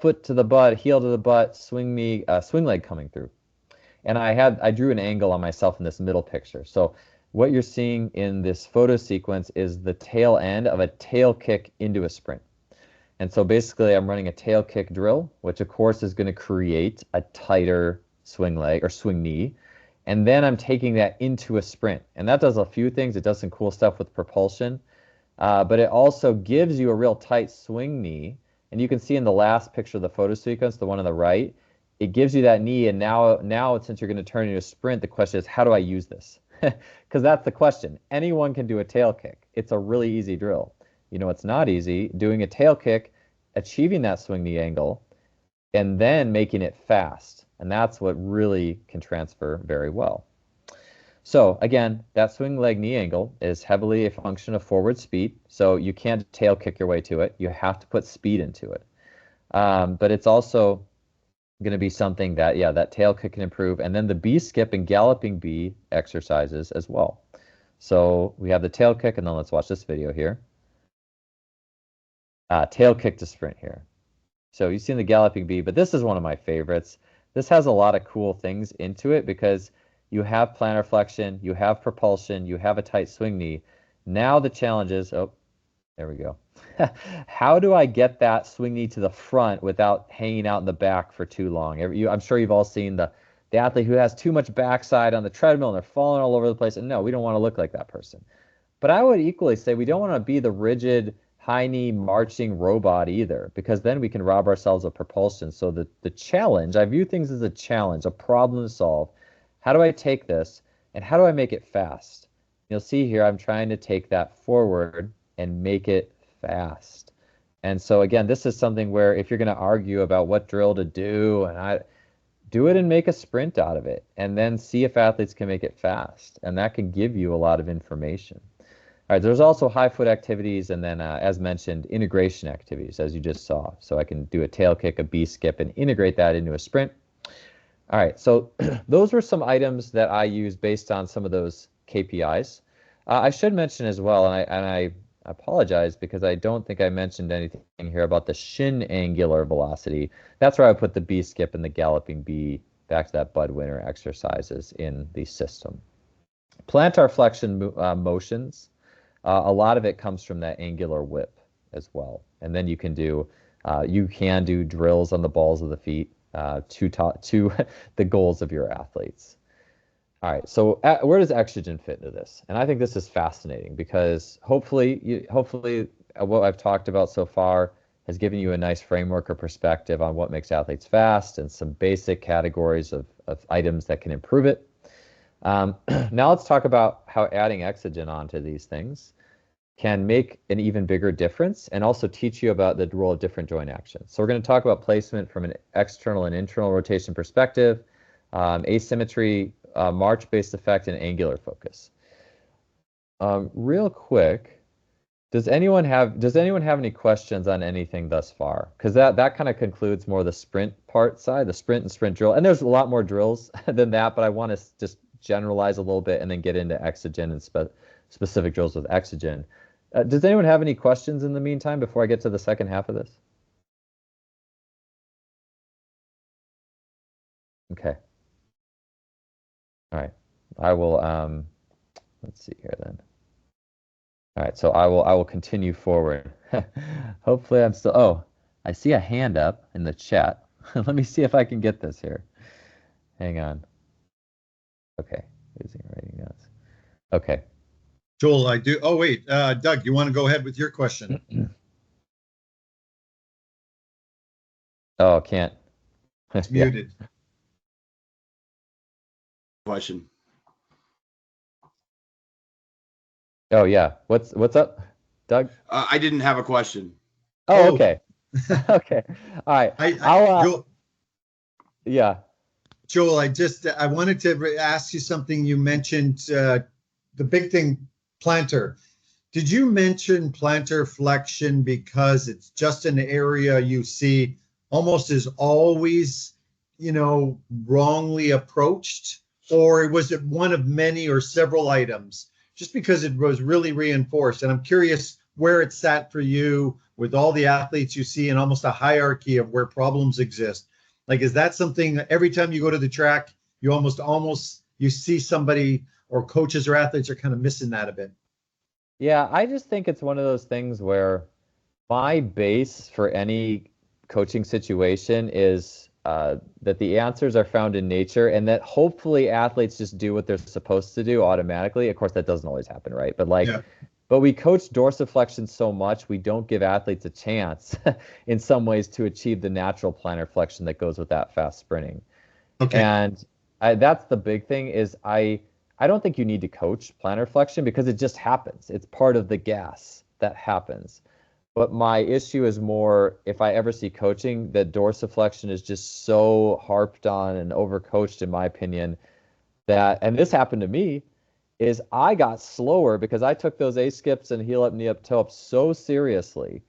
Speaker 2: foot to the butt, heel to the butt, swing leg coming through. And I drew an angle on myself in this middle picture. So what you're seeing in this photo sequence is the tail end of a tail kick into a sprint. And so basically I'm running a tail kick drill, which of course is going to create a tighter swing leg or swing knee. And then I'm taking that into a sprint. And that does a few things. It does some cool stuff with propulsion, but it also gives you a real tight swing knee. And you can see in the last picture of the photo sequence, the one on the right, it gives you that knee. And now since you're going to turn into a sprint, the question is, how do I use this? Because that's the question. Anyone can do a tail kick. It's a really easy drill. You know, it's not easy. Doing a tail kick, achieving that swing knee angle, and then making it fast. And that's what really can transfer very well. So again, that swing leg knee angle is heavily a function of forward speed. So you can't tail kick your way to it. You have to put speed into it. But it's also going to be something that, yeah, that tail kick can improve. And then the B skip and galloping B exercises as well. So we have the tail kick, and then let's watch this video here. Tail kick to sprint here. So you've seen the galloping B, but this is one of my favorites. This has a lot of cool things into it because you have plantar flexion, you have propulsion, you have a tight swing knee. Now the challenge is, oh, there we go. How do I get that swing knee to the front without hanging out in the back for too long? I'm sure you've all seen the athlete who has too much backside on the treadmill and they're falling all over the place. And no, we don't want to look like that person. But I would equally say we don't want to be the rigid high knee marching robot either, because then we can rob ourselves of propulsion. So the challenge, I view things as a challenge, a problem to solve. How do I take this and how do I make it fast? You'll see here I'm trying to take that forward and make it fast. And so again, this is something where if you're going to argue about what drill to do, and I do it and make a sprint out of it, and then see if athletes can make it fast. And that can give you a lot of information. All right, there's also high foot activities, and then, as mentioned, integration activities, as you just saw. So I can do a tail kick, a B skip, and integrate that into a sprint. All right, so those were some items that I use based on some of those KPIs. I should mention as well, and I apologize because I don't think I mentioned anything here about the shin angular velocity. That's where I put the B skip and the galloping B back to that Bud Winter exercises in the system. Plantar flexion motions, a lot of it comes from that angular whip as well. And then you can do drills on the balls of the feet to the goals of your athletes. All right, so where does exogen fit into this? And I think this is fascinating because hopefully what I've talked about so far has given you a nice framework or perspective on what makes athletes fast and some basic categories of items that can improve it. Now let's talk about how adding exogen onto these things can make an even bigger difference and also teach you about the role of different joint actions. So we're going to talk about placement from an external and internal rotation perspective, asymmetry, march-based effect, and angular focus. Real quick, does anyone have any questions on anything thus far? Because that kind of concludes more the sprint part side, the sprint and sprint drill. And there's a lot more drills than that, but I want to just generalize a little bit and then get into exogen and specific drills with exogen. Does anyone have any questions in the meantime before I get to the second half of this? Okay. All right. I will, let's see here then. All right, so I will continue forward. Hopefully I'm still, oh, I see a hand up in the chat. Let me see if I can get this here. Hang on. Okay, using writing notes. Okay.
Speaker 1: Joel, I do. Oh, wait, Doug, you want to go ahead with your question?
Speaker 2: Oh, can't.
Speaker 1: It's muted.
Speaker 3: Question.
Speaker 2: Oh yeah. What's up, Doug?
Speaker 3: I didn't have a question.
Speaker 2: Oh, okay. Okay. All right.
Speaker 1: Joel,
Speaker 2: yeah.
Speaker 1: Joel, I wanted to ask you something. You mentioned the big thing, plantar. Did you mention plantar flexion because it's just an area you see almost as always, wrongly approached? Or was it one of many or several items? Just because it was really reinforced. And I'm curious where it sat for you with all the athletes you see and almost a hierarchy of where problems exist. Like, is that something every time you go to the track, you almost you see somebody or coaches or athletes are kind of missing that a bit?
Speaker 2: Yeah, I just think it's one of those things where my base for any coaching situation is that the answers are found in nature and that hopefully athletes just do what they're supposed to do automatically. Of course, that doesn't always happen, right? But but we coach dorsiflexion so much, we don't give athletes a chance in some ways to achieve the natural plantar flexion that goes with that fast sprinting. Okay. And that's the big thing is I don't think you need to coach plantar flexion because it just happens. It's part of the gas that happens. But my issue is more if I ever see coaching, that dorsiflexion is just so harped on and overcoached, in my opinion, that, and this happened to me, is I got slower because I took those A skips and heel up, knee up, toe up so seriously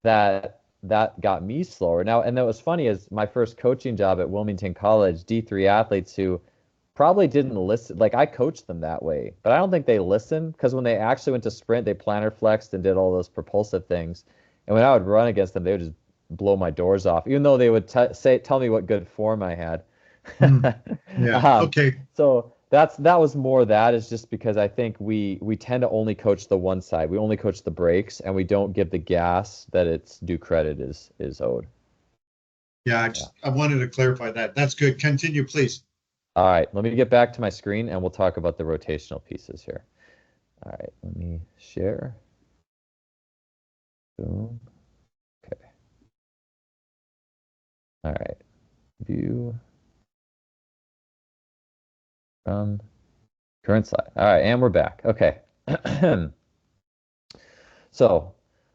Speaker 2: that that got me slower. Now, and that was funny is my first coaching job at Wilmington College, D3 athletes who probably didn't listen. Like I coached them that way, but I don't think they listened because when they actually went to sprint, they plantar flexed and did all those propulsive things. And when I would run against them, they would just blow my doors off, even though they would tell me what good form I had.
Speaker 1: Yeah. Okay.
Speaker 2: So that was more that is just because I think we tend to only coach the one side. We only coach the brakes and we don't give the gas that its due credit is owed.
Speaker 1: Yeah. I wanted to clarify that. That's good. Continue, please.
Speaker 2: All right, let me get back to my screen and we'll talk about the rotational pieces here. All right, let me share. Boom. Okay. All right. View from current slide. All right, and we're back. Okay. So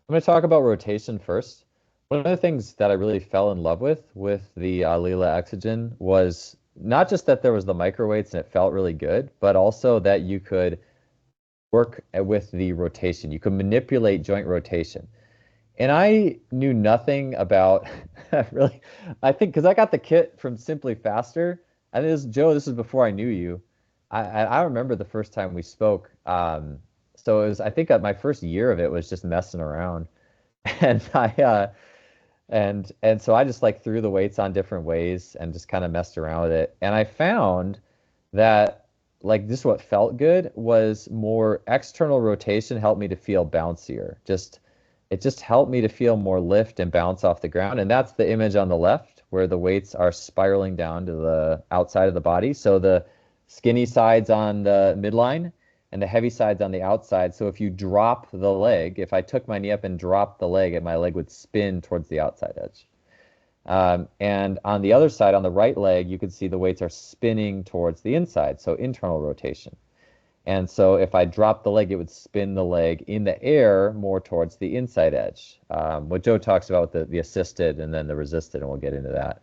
Speaker 2: I'm going to talk about rotation first. One of the things that I really fell in love with the Lila Exogen was not just that there was the microweights and it felt really good, but also that you could work with the rotation. You could manipulate joint rotation. And I knew nothing about really, I think, because I got the kit from Simply Faster. And Joe, this is before I knew you. I remember the first time we spoke. So it was, I think my first year of it was just messing around. And and so I just like threw the weights on different ways and just kind of messed around with it. And I found that like just what felt good was more external rotation helped me to feel bouncier. It just helped me to feel more lift and bounce off the ground. And that's the image on the left where the weights are spiraling down to the outside of the body. So the skinny sides on the midline and the heavy sides on the outside. So if you drop the leg, if I took my knee up and dropped the leg, my leg would spin towards the outside edge. And on the other side, on the right leg, you can see the weights are spinning towards the inside, so internal rotation. And so if I dropped the leg, it would spin the leg in the air more towards the inside edge. What Joe talks about with the assisted and then the resisted, and we'll get into that.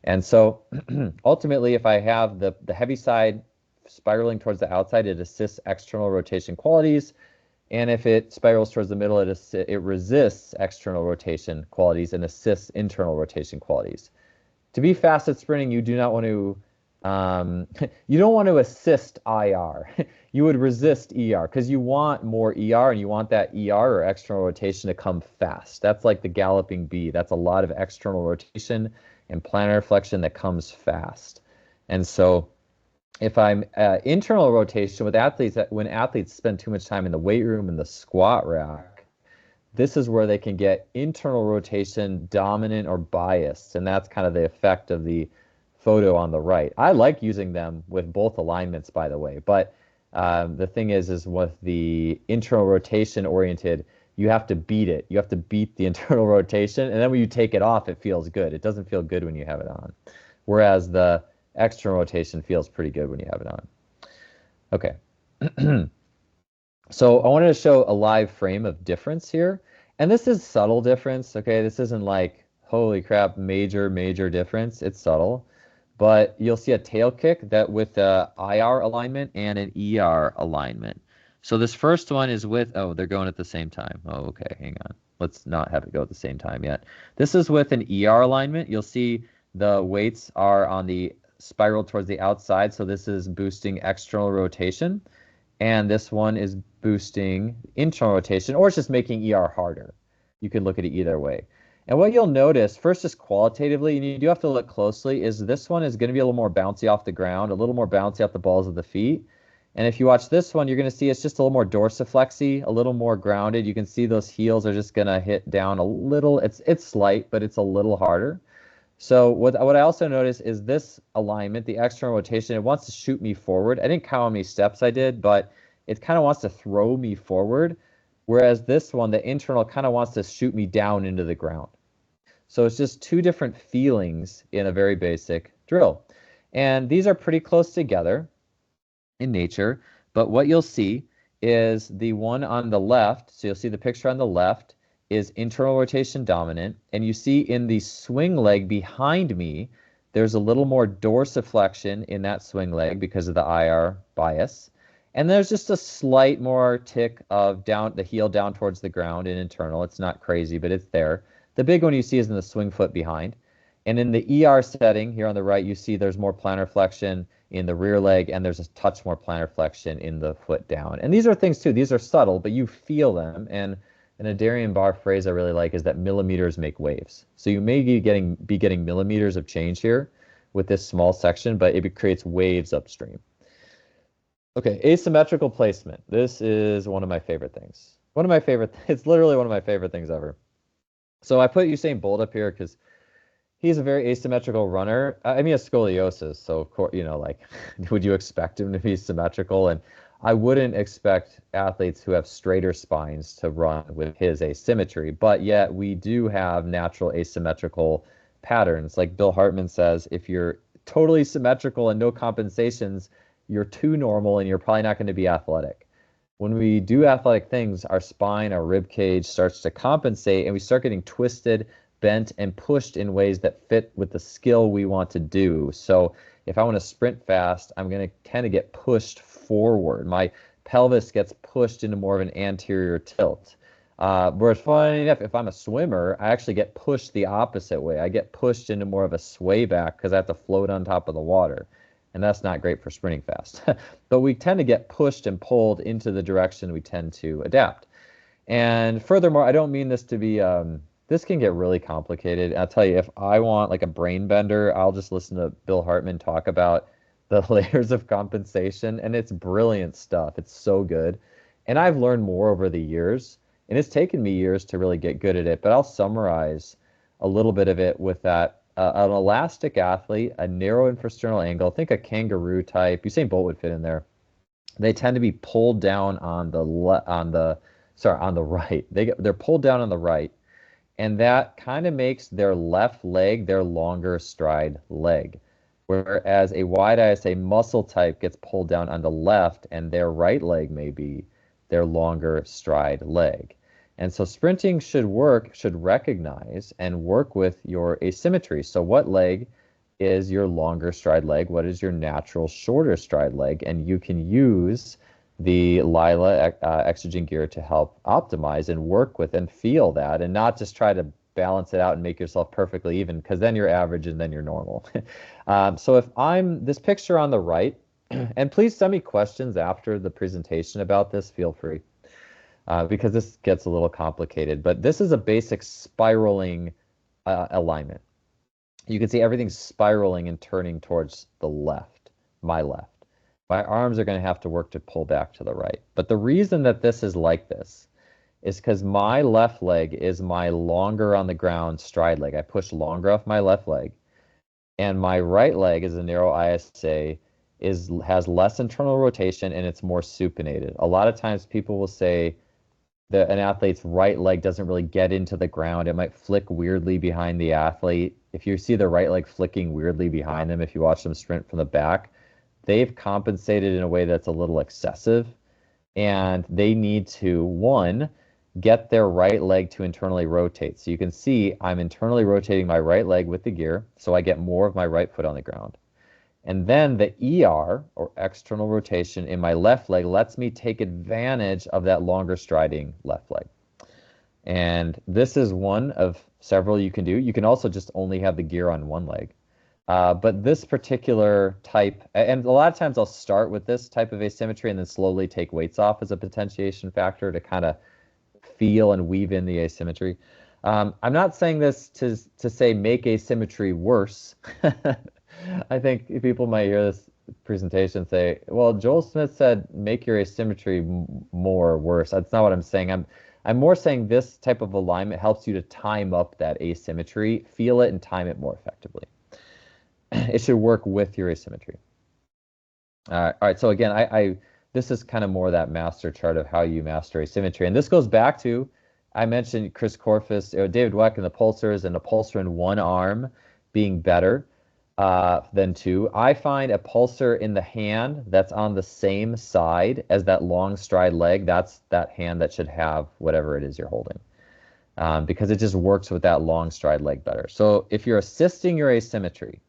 Speaker 2: And so ultimately, if I have the heavy side spiraling towards the outside, it assists external rotation qualities. And if it spirals towards the middle, it resists external rotation qualities and assists internal rotation qualities. To be fast at sprinting, you do not want to you don't want to assist IR. You would resist ER because you want more ER and you want that ER or external rotation to come fast. That's like the galloping bee. That's a lot of external rotation and plantar flexion that comes fast. And so if I'm internal rotation with athletes, when athletes spend too much time in the weight room and the squat rack, this is where they can get internal rotation dominant or biased. And that's kind of the effect of the photo on the right. I like using them with both alignments, by the way, but the thing is with the internal rotation oriented, you have to beat it. You have to beat the internal rotation, and then when you take it off, it feels good. It doesn't feel good when you have it on, whereas the external rotation feels pretty good when you have it on. Okay. So I wanted to show a live frame of difference here, and this is subtle difference. Okay, this isn't like holy crap, major difference. It's subtle. But you'll see a tail kick that with a IR alignment and an ER alignment. So this first one is with, oh, they're going at the same time. Oh, okay, hang on. Let's not have it go at the same time yet. This is with an ER alignment. You'll see the weights are on the spiral towards the outside. So this is boosting external rotation. And this one is boosting internal rotation, or it's just making ER harder. You can look at it either way. And what you'll notice, first just qualitatively, and you do have to look closely, is this one is going to be a little more bouncy off the ground, a little more bouncy off the balls of the feet. And if you watch this one, you're going to see it's just a little more dorsiflexy, a little more grounded. You can see those heels are just going to hit down a little. It's slight, but it's a little harder. So what I also noticed is this alignment, the external rotation, it wants to shoot me forward. I didn't count how many steps I did, but it kind of wants to throw me forward. Whereas this one, the internal, kind of wants to shoot me down into the ground. So it's just two different feelings in a very basic drill. And these are pretty close together in nature. But what you'll see is the one on the left, so you'll see the picture on the left, is internal rotation dominant. And you see in the swing leg behind me, there's a little more dorsiflexion in that swing leg because of the IR bias. And there's just a slight more tick of down the heel down towards the ground in internal. It's not crazy, but it's there. The big one you see is in the swing foot behind. And in the ER setting here on the right, you see there's more plantar flexion in the rear leg, and there's a touch more plantar flexion in the foot down. And these are things too. These are subtle, but you feel them. And a Darian Barr phrase I really like is that millimeters make waves. So you may be getting millimeters of change here with this small section, but it creates waves upstream. Okay, asymmetrical placement. This is one of my favorite things. It's literally one of my favorite things ever. So I put Usain Bolt up here because he's a very asymmetrical runner. I mean, he has scoliosis, so of course, like, would you expect him to be symmetrical? And I wouldn't expect athletes who have straighter spines to run with his asymmetry, but yet we do have natural asymmetrical patterns. Like Bill Hartman says, if you're totally symmetrical and no compensations, you're too normal and you're probably not going to be athletic. When we do athletic things, our spine, our rib cage starts to compensate and we start getting twisted, bent, and pushed in ways that fit with the skill we want to do. So if I want to sprint fast, I'm going to tend to get pushed forward. My pelvis gets pushed into more of an anterior tilt. Whereas funny enough, if I'm a swimmer, I actually get pushed the opposite way. I get pushed into more of a sway back because I have to float on top of the water. And that's not great for sprinting fast. But we tend to get pushed and pulled into the direction we tend to adapt. And furthermore, I don't mean this to be, this can get really complicated. I'll tell you, if I want like a brain bender, I'll just listen to Bill Hartman talk about the layers of compensation, and it's brilliant stuff. It's so good. And I've learned more over the years, and it's taken me years to really get good at it, but I'll summarize a little bit of it with that. An elastic athlete, a narrow infrasternal angle, think a kangaroo type. Usain Bolt would fit in there. They tend to be pulled down on the right. They're pulled down on the right, and that kind of makes their left leg their longer stride leg. Whereas a wide ISA muscle type gets pulled down on the left, and their right leg may be their longer stride leg. And so sprinting should recognize and work with your asymmetry. So what leg is your longer stride leg? What is your natural shorter stride leg? And you can use the Lila exogen gear to help optimize and work with and feel that, and not just try to balance it out and make yourself perfectly even, because then you're average and then you're normal. So if I'm this picture on the right, and please send me questions after the presentation about this, feel free. Because this gets a little complicated, but this is a basic spiraling alignment. You can see everything's spiraling and turning towards the left, my left. My arms are going to have to work to pull back to the right. But the reason that this is like this is because my left leg is my longer on the ground stride leg. I push longer off my left leg. And my right leg is a narrow ISA, has less internal rotation, and it's more supinated. A lot of times people will say, an athlete's right leg doesn't really get into the ground. It might flick weirdly behind the athlete. If you see the right leg flicking weirdly behind them, if you watch them sprint from the back, they've compensated in a way that's a little excessive. And they need to, one, get their right leg to internally rotate. So you can see I'm internally rotating my right leg with the gear, so I get more of my right foot on the ground. And then the ER, or external rotation, in my left leg lets me take advantage of that longer striding left leg. And this is one of several you can do. You can also just only have the gear on one leg. But this particular type, and a lot of times I'll start with this type of asymmetry and then slowly take weights off as a potentiation factor to kind of feel and weave in the asymmetry. I'm not saying this to say make asymmetry worse. I think people might hear this presentation and say, well, Joel Smith said make your asymmetry more or worse. That's not what I'm saying. I'm more saying this type of alignment helps you to time up that asymmetry, feel it, and time it more effectively. It should work with your asymmetry. All right. So again, this is kind of more that master chart of how you master asymmetry. And this goes back to, I mentioned Chris Korfist, David Weck, and the pulsars, and the pulsar in one arm being better than two. I find a pulsar in the hand that's on the same side as that long stride leg. That's that hand that should have whatever it is you're holding. because it just works with that long stride leg better. So if you're assisting your asymmetry,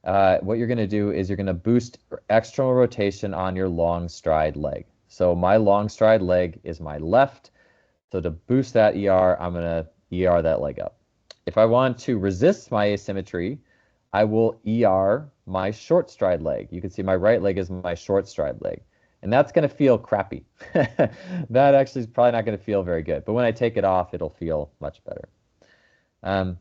Speaker 2: what you're going to do is you're going to boost external rotation on your long stride leg. So my long stride leg is my left. So to boost that ER, I'm going to ER that leg up. If I want to resist my asymmetry, I will ER my short stride leg. You can see my right leg is my short stride leg. And that's going to feel crappy. That actually is probably not going to feel very good. But when I take it off, it'll feel much better. And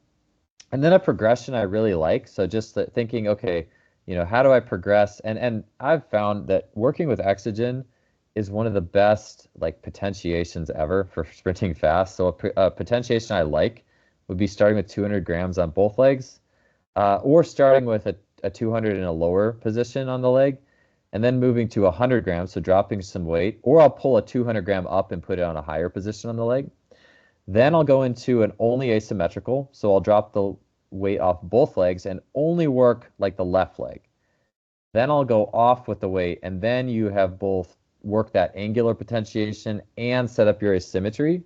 Speaker 2: then a progression I really like. So just thinking, okay, how do I progress? And I've found that working with Exogen is one of the best like potentiations ever for sprinting fast. So a potentiation I like would be starting with 200 grams on both legs, or starting with a 200 in a lower position on the leg, and then moving to 100 grams, so dropping some weight, or I'll pull a 200 gram up and put it on a higher position on the leg. Then I'll go into an only asymmetrical, so I'll drop the weight off both legs and only work like the left leg. Then I'll go off with the weight, and then you have both work that angular potentiation and set up your asymmetry,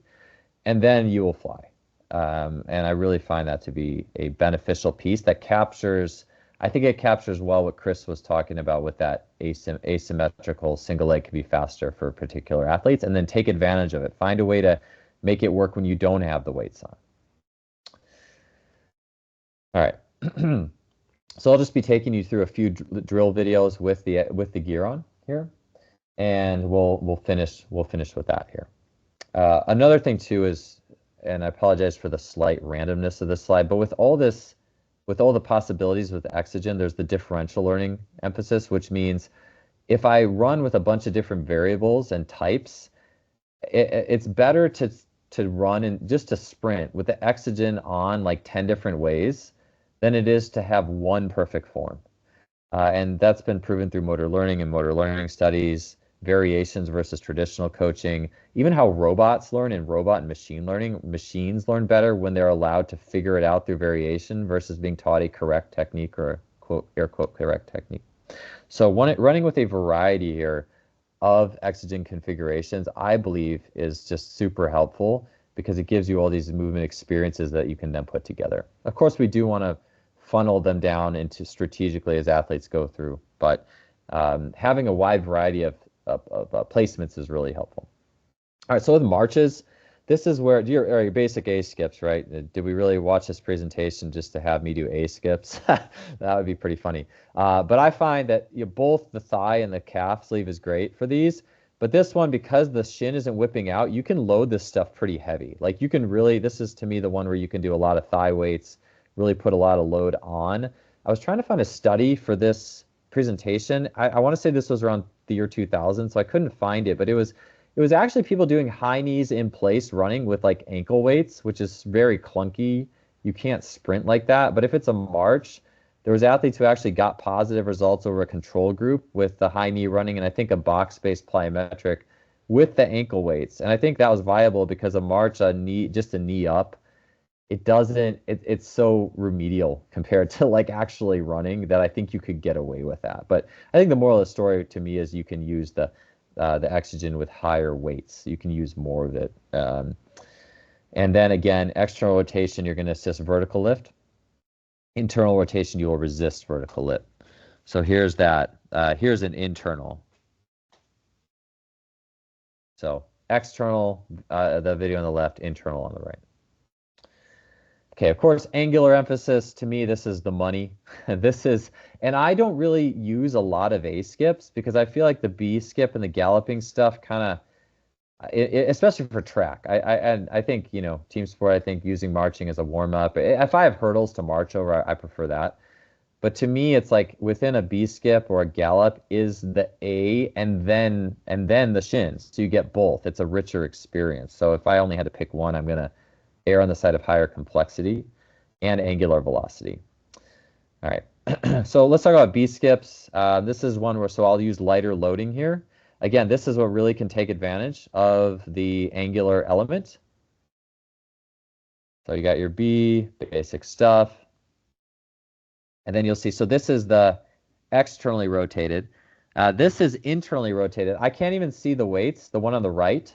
Speaker 2: and then you will fly. And I really find that to be a beneficial piece that captures, I think it captures well what Chris was talking about with that asymmetrical single leg can be faster for particular athletes, and then take advantage of it. Find a way to make it work when you don't have the weights on. All right. So I'll just be taking you through a few drill videos with the gear on here, and we'll finish with that here. Another thing too is, and I apologize for the slight randomness of this slide, but with all the possibilities with Exogen, there's the differential learning emphasis, which means if I run with a bunch of different variables and types, it's better to run and just to sprint with the Exogen on like 10 different ways than it is to have one perfect form. And that's been proven through motor learning studies, variations versus traditional coaching, even how robots learn in robot and machine learning. Machines learn better when they're allowed to figure it out through variation versus being taught a correct technique, or quote, air quote, correct technique. So running with a variety here of Exogen configurations, I believe, is just super helpful because it gives you all these movement experiences that you can then put together. Of course, we do want to funnel them down into strategically as athletes go through, but having a wide variety of placements is really helpful. All right, so with marches, this is where your basic A skips, right? Did we really watch this presentation just to have me do A skips? That would be pretty funny. But I find that both the thigh and the calf sleeve is great for these. But this one, because the shin isn't whipping out, you can load this stuff pretty heavy. Like you can really, this is to me the one where you can do a lot of thigh weights, really put a lot of load on. I was trying to find a study for this presentation. I want to say this was around the year 2000, so I couldn't find it, but it was actually people doing high knees in place running with like ankle weights, which is very clunky. You can't sprint like that. But if it's a march, there was athletes who actually got positive results over a control group with the high knee running, and I think a box-based plyometric with the ankle weights. And I think that was viable because a march, just a knee up, it's so remedial compared to like actually running that I think you could get away with that. But I think the moral of the story to me is you can use the Exogen with higher weights. You can use more of it. And then again, external rotation, you're going to assist vertical lift. Internal rotation, you will resist vertical lift. So here's that. Here's an internal. So external, the video on the left, internal on the right. Okay, of course, angular emphasis, to me, this is the money. And I don't really use a lot of A skips because I feel like the B skip and the galloping stuff kind of, especially for track. I think, team sport, I think using marching as a warm up. If I have hurdles to march over, I prefer that. But to me, it's like within a B skip or a gallop is the A and then the shins. So you get both. It's a richer experience. So if I only had to pick one, I'm going to err on the side of higher complexity and angular velocity. All right. So let's talk about B skips. This is one where, so I'll use lighter loading here. Again, this is what really can take advantage of the angular element. So you got your B, basic stuff. And then you'll see, so this is the externally rotated. This is internally rotated. I can't even see the weights, the one on the right.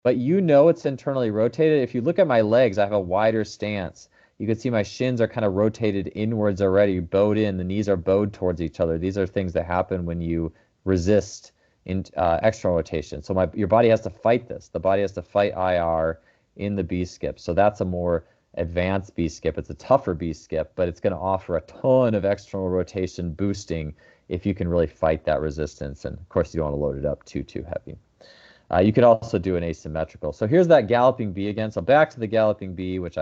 Speaker 2: but you know it's internally rotated. If you look at my legs, I have a wider stance. You can see my shins are kind of rotated inwards already, bowed in. The knees are bowed towards each other. These are things that happen when you resist in external rotation. So your body has to fight this. The body has to fight IR in the B skip. So that's a more advanced B skip. It's a tougher B skip, but it's going to offer a ton of external rotation boosting if you can really fight that resistance. And of course, you don't want to load it up too heavy. You could also do an asymmetrical. So here's that galloping B again. So back to the galloping B, which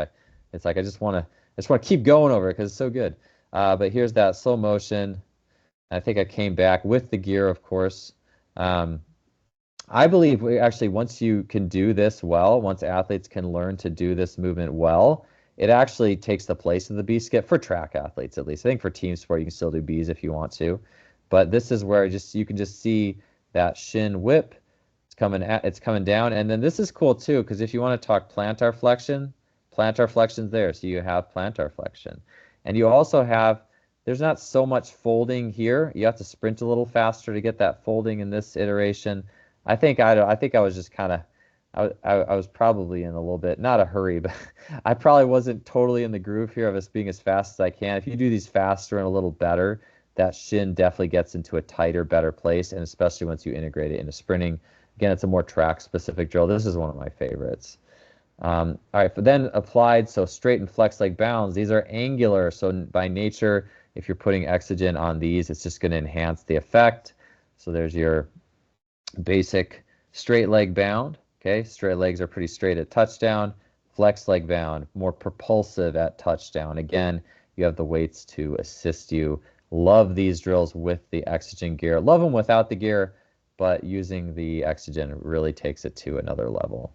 Speaker 2: it's like I just want to keep going over it because it's so good. But here's that slow motion. I think I came back with the gear, of course. I believe once you can do this well, once athletes can learn to do this movement well, it actually takes the place of the B skip for track athletes, at least. I think for team sport, you can still do Bs if you want to. But this is where you can just see that shin whip. It's coming down. And then this is cool too, because if you want to talk plantar flexion's there. So you have plantar flexion. And you also have, there's not so much folding here. You have to sprint a little faster to get that folding in this iteration. I think I was just kind of, I was probably in a little bit, not a hurry, but I probably wasn't totally in the groove here of us being as fast as I can. If you do these faster and a little better, that shin definitely gets into a tighter, better place, and especially once you integrate it into sprinting. Again, it's a more track-specific drill. This is one of my favorites. All right, but then applied, so straight and flex leg bounds. These are angular, so by nature, if you're putting exogen on these, it's just going to enhance the effect. So there's your basic straight leg bound. Okay, straight legs are pretty straight at touchdown. Flex leg bound, more propulsive at touchdown. Again, you have the weights to assist you. Love these drills with the exogen gear. Love them without the gear, but using the exogen really takes it to another level.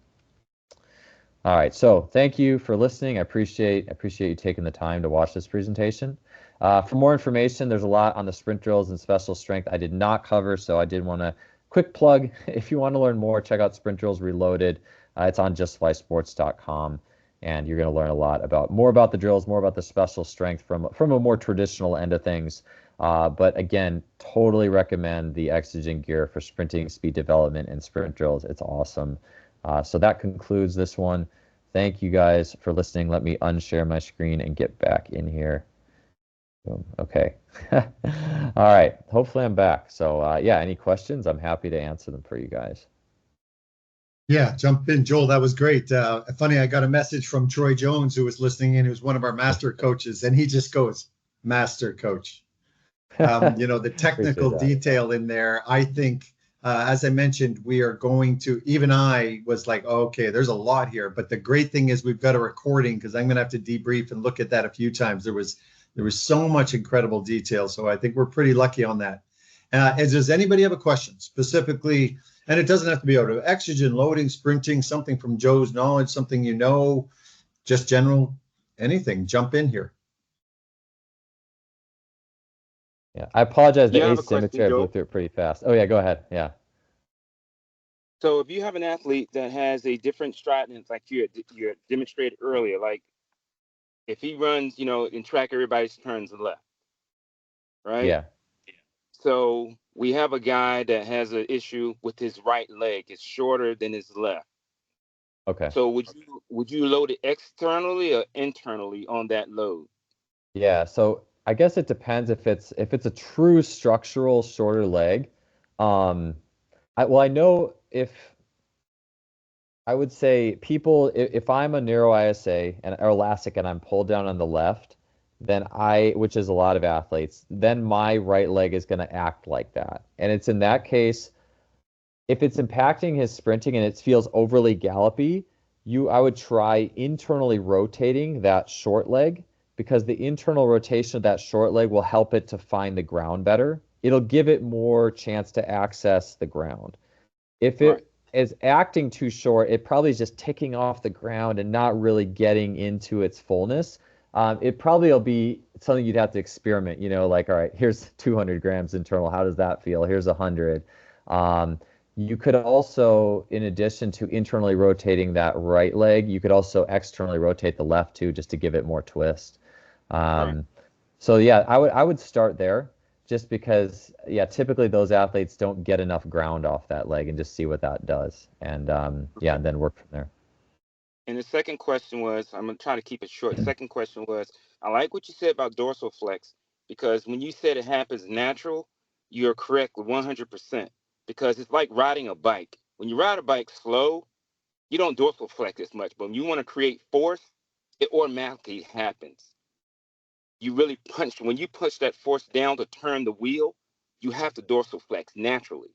Speaker 2: All right, so thank you for listening. I appreciate you taking the time to watch this presentation. For more information, there's a lot on the sprint drills and special strength I did not cover, so I did want to quick plug. If you want to learn more, check out Sprint Drills Reloaded. It's on justflysports.com, and you're going to learn a lot more about the drills, more about the special strength from a more traditional end of things. But again, totally recommend the exogen gear for sprinting, speed development, and sprint drills. It's awesome. So that concludes this one. Thank you guys for listening. Let me unshare my screen and get back in here. Boom. Okay. All right. Hopefully I'm back. So yeah, any questions? I'm happy to answer them for you guys.
Speaker 1: Yeah, jump in, Joel. That was great. Funny, I got a message from Troy Jones, who was listening in, who's one of our master coaches, and he just goes, "Master coach." The technical detail in there, I think, as I mentioned, we are going to, even I was like, oh, okay, there's a lot here. But the great thing is we've got a recording, because I'm going to have to debrief and look at that a few times. There was so much incredible detail. So I think we're pretty lucky on that. Does anybody have a question specifically? And it doesn't have to be out of exogen, loading, sprinting, something from Joe's knowledge, something just general, anything. Jump in here.
Speaker 2: Yeah, I apologize. The
Speaker 4: I have a
Speaker 2: asymmetry,
Speaker 4: question,
Speaker 2: I blew
Speaker 4: Joe.
Speaker 2: through it pretty fast. Oh yeah, go ahead. Yeah.
Speaker 4: So if you have an athlete that has a different stridence, like you demonstrated earlier, like if he runs, in track, everybody turns left, right?
Speaker 2: Yeah.
Speaker 4: So we have a guy that has an issue with his right leg. It's shorter than his left.
Speaker 2: Okay.
Speaker 4: So would you load it externally or internally on that load?
Speaker 2: Yeah. So I guess it depends if it's a true structural shorter leg. I know I would say people, if I'm a narrow ISA or elastic and I'm pulled down on the left, then which is a lot of athletes, then my right leg is going to act like that. And it's in that case, if it's impacting his sprinting and it feels overly gallopy, I would try internally rotating that short leg, because the internal rotation of that short leg will help it to find the ground better. It'll give it more chance to access the ground. If it is acting too short, it probably is just ticking off the ground and not really getting into its fullness. It probably will be something you'd have to experiment, like, all right, here's 200 grams internal. How does that feel? Here's 100. You could also, in addition to internally rotating that right leg, you could also externally rotate the left too, just to give it more twist. So yeah, I would start there. just because, yeah, typically those athletes don't get enough ground off that leg and just see what that does. And yeah, and then work from there.
Speaker 4: And the second question was, I'm gonna try to keep it short. The second question was, I like what you said about dorsal flex, because when you said it happens natural, you're correct 100%. Because it's like riding a bike. When you ride a bike slow, you don't dorsal flex as much. But when you want to create force, it automatically happens. You really punch, when you push that force down to turn the wheel, you have to dorsal flex naturally.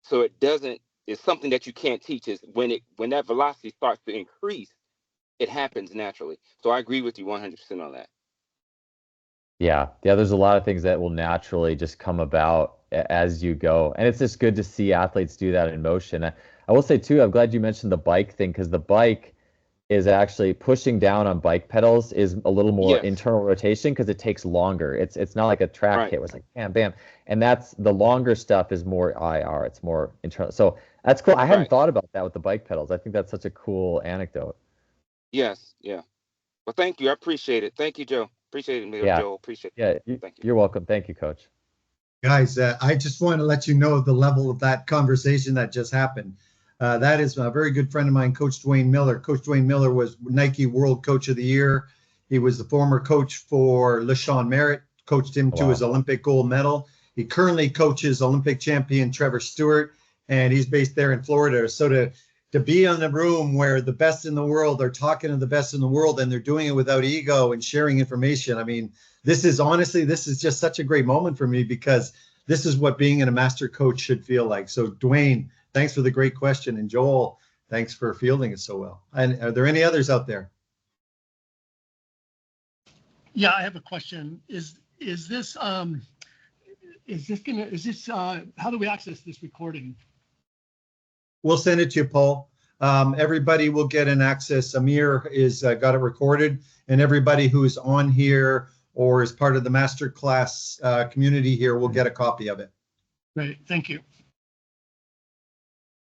Speaker 4: So it doesn't, it's something that you can't teach. Is when that velocity starts to increase, it happens naturally. So I agree with you 100% on that.
Speaker 2: Yeah, yeah, there's a lot of things that will naturally just come about as you go. And it's just good to see athletes do that in motion. I will say too, I'm glad you mentioned the bike thing, because the bike is actually pushing down on bike pedals is a little more
Speaker 4: Yes.
Speaker 2: internal rotation because it takes longer. It's not like a track
Speaker 4: Right.
Speaker 2: hit where it's like bam, bam. And that's the longer stuff is more IR. It's more internal. So that's cool. I hadn't
Speaker 4: Right.
Speaker 2: thought about that with the bike pedals. I think that's such a cool anecdote.
Speaker 4: Yes. Yeah. Well, thank you. I appreciate it. Thank you, Joe. Appreciate it,
Speaker 2: Yeah.
Speaker 4: Joe. Appreciate
Speaker 2: Yeah.
Speaker 4: it. Thank you.
Speaker 2: You're welcome. Thank you, Coach.
Speaker 1: Guys, I just want to let you know the level of that conversation that just happened. That is a very good friend of mine, Coach Dwayne Miller. Coach Dwayne Miller was Nike World Coach of the Year. He was the former coach for LaShawn Merritt, coached him to his Olympic gold medal. He currently coaches Olympic champion Trevor Stewart, and he's based there in Florida. So to be in a room where the best in the world are talking to the best in the world, and they're doing it without ego and sharing information. I mean, this is just such a great moment for me, because this is what being a master coach should feel like. So Dwayne, thanks for the great question. And Joel, thanks for fielding it so well. And are there any others out there?
Speaker 5: Yeah, I have a question. Is this how do we access this recording?
Speaker 1: We'll send it to you, Paul. Everybody will get an access. Amir is got it recorded, and everybody who's on here or is part of the Masterclass community here will get a copy of it.
Speaker 5: Great, thank you.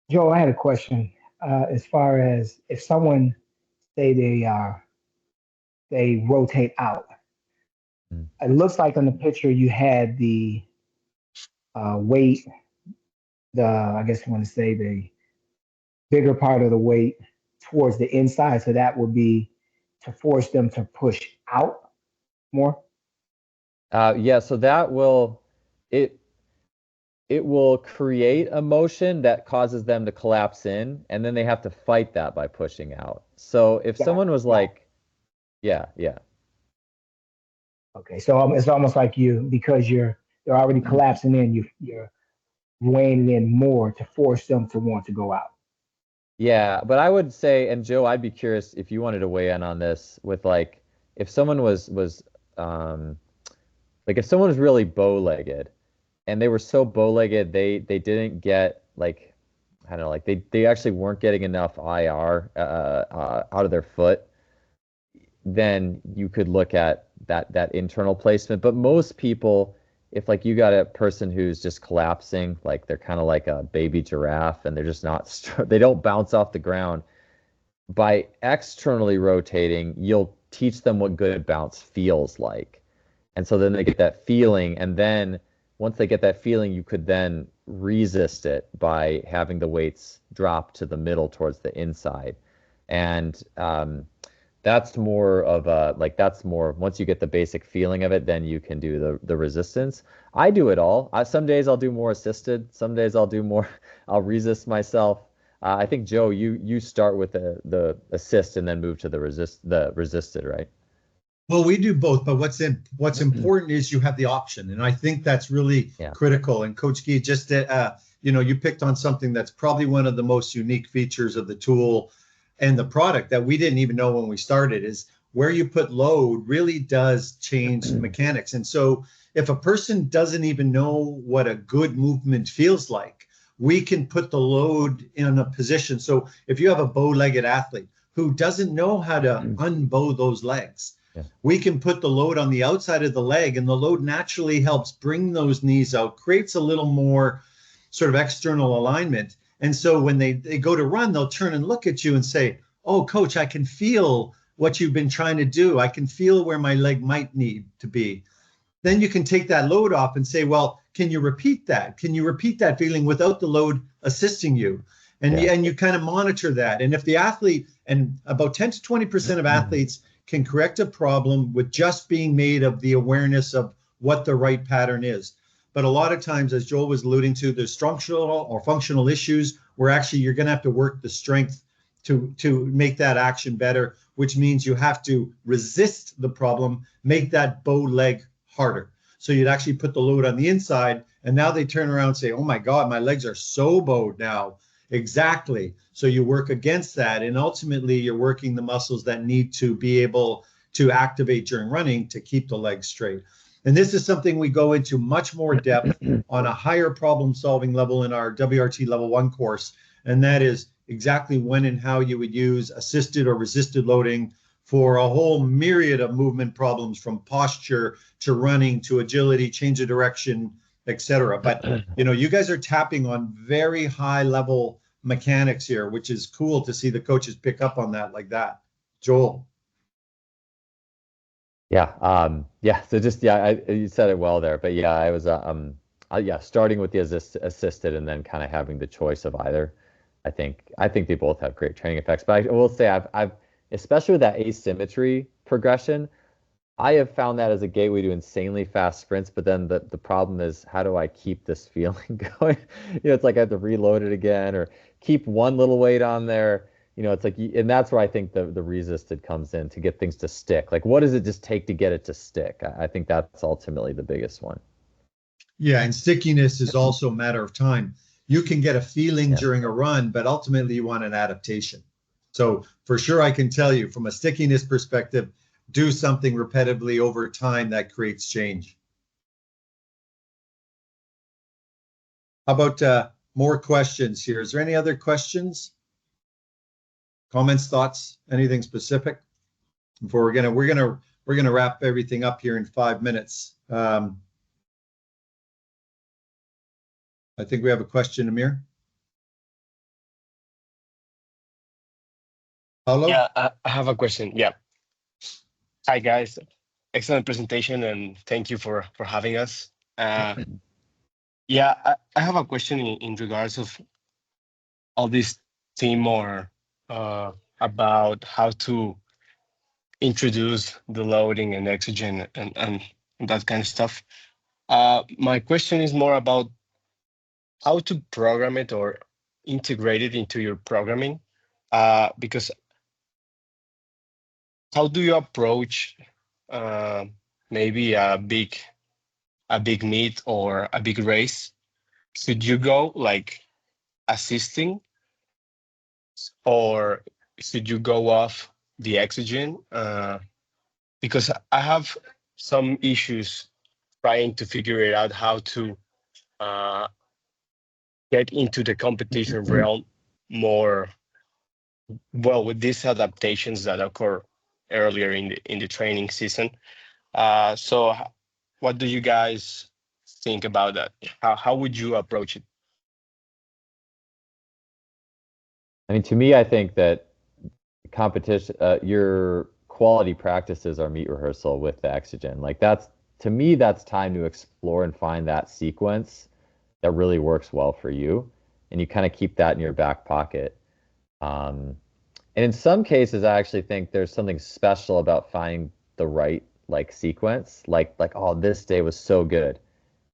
Speaker 6: Joe, I had a question. As far as if someone say they rotate out, it looks like on the picture you had the weight, I guess you want to say the bigger part of the weight towards the inside. So that would be to force them to push out more.
Speaker 2: Yeah, so that will it will create a motion that causes them to collapse in, and then they have to fight that by pushing out. So if someone was like, yeah.
Speaker 6: Okay, so it's almost like because they're already collapsing in, you're weighing in more to force them to want to go out.
Speaker 2: Yeah, but I would say, and Joe, I'd be curious if you wanted to weigh in on this with like, if someone was like if someone was really bow-legged and they were so bow-legged they didn't get like, I don't know, like they actually weren't getting enough IR out of their foot, then you could look at that internal placement. But most people, if like you got a person who's just collapsing, like they're kind of like a baby giraffe and they're just not, they don't bounce off the ground, by externally rotating, you'll teach them what good bounce feels like. And so then they get that feeling. And then once they get that feeling, you could then resist it by having the weights drop to the middle towards the inside. And that's more of a, like, that's more, once you get the basic feeling of it, then you can do the resistance. I do it all. Some days I'll do more assisted. Some days I'll do more, I'll resist myself. I think, Joe, you start with the assist and then move to the resisted, right?
Speaker 1: Well, we do both, but what's important is you have the option, and I think that's really critical. And Coach Gee, just you picked on something that's probably one of the most unique features of the tool and the product that we didn't even know when we started, is where you put load really does change the mechanics. And so if a person doesn't even know what a good movement feels like, we can put the load in a position. So if you have a bow-legged athlete who doesn't know how to unbow those legs, we can put the load on the outside of the leg, and the load naturally helps bring those knees out, creates a little more sort of external alignment. And so when they go to run, they'll turn and look at you and say, oh, coach, I can feel what you've been trying to do. I can feel where my leg might need to be. then you can take that load off and say, well, can you repeat that? Can you repeat that feeling without the load assisting you? And you kind of monitor that. And if the athlete, and about 10 to 20% of athletes can correct a problem with just being made of the awareness of what the right pattern is. But a lot of times, as Joel was alluding to, there's structural or functional issues where actually you're going to have to work the strength to make that action better, which means you have to resist the problem, make that bow leg harder. So you'd actually put the load on the inside, and now they turn around and say, oh my God, my legs are so bowed now. Exactly. So you work against that, and ultimately you're working the muscles that need to be able to activate during running to keep the legs straight. And this is something we go into much more depth on a higher problem solving level in our WRT level 1 course. And that is exactly when and how you would use assisted or resisted loading for a whole myriad of movement problems, from posture to running to agility, change of direction, etc. But you guys are tapping on very high level mechanics here, which is cool to see the coaches pick up on that like that. Joel.
Speaker 2: Yeah. So just, you said it well there, but yeah, I was, starting with the assisted and then kind of having the choice of either. I think they both have great training effects, but I will say I've, especially with that asymmetry progression, I have found that as a gateway to insanely fast sprints, but then the problem is, how do I keep this feeling going? It's like I have to reload it again or keep one little weight on there. It's like, and that's where I think the resisted comes in to get things to stick. Like, what does it just take to get it to stick? I think that's ultimately the biggest one.
Speaker 1: Yeah, and stickiness is also a matter of time. You can get a feeling during a run, but ultimately you want an adaptation. So for sure, I can tell you from a stickiness perspective, do something repetitively over time that creates change. How about more questions here? Is there any other questions? Comments, thoughts, anything specific? Before we're gonna wrap everything up here in 5 minutes. I think we have a question, Amir. Paulo?
Speaker 7: Yeah, I have a question. Yeah. Hi guys, excellent presentation and thank you for having us. Yeah, I have a question in regards of all this theme or about how to introduce the loading and oxygen and that kind of stuff. My question is more about how to program it or integrate it into your programming, because how do you approach maybe a big meet or a big race? Should you go like assisting, or should you go off the oxygen? Because I have some issues trying to figure it out how to uh, get into the competition realm more well with these adaptations that occur earlier in the training season. So what do you guys think about that? How would you approach it?
Speaker 2: I mean, to me, I think that competition, your quality practices are meet rehearsal with the oxygen. Like to me, that's time to explore and find that sequence that really works well for you. And you kind of keep that in your back pocket. And in some cases, I actually think there's something special about finding the right like sequence, like, oh, this day was so good.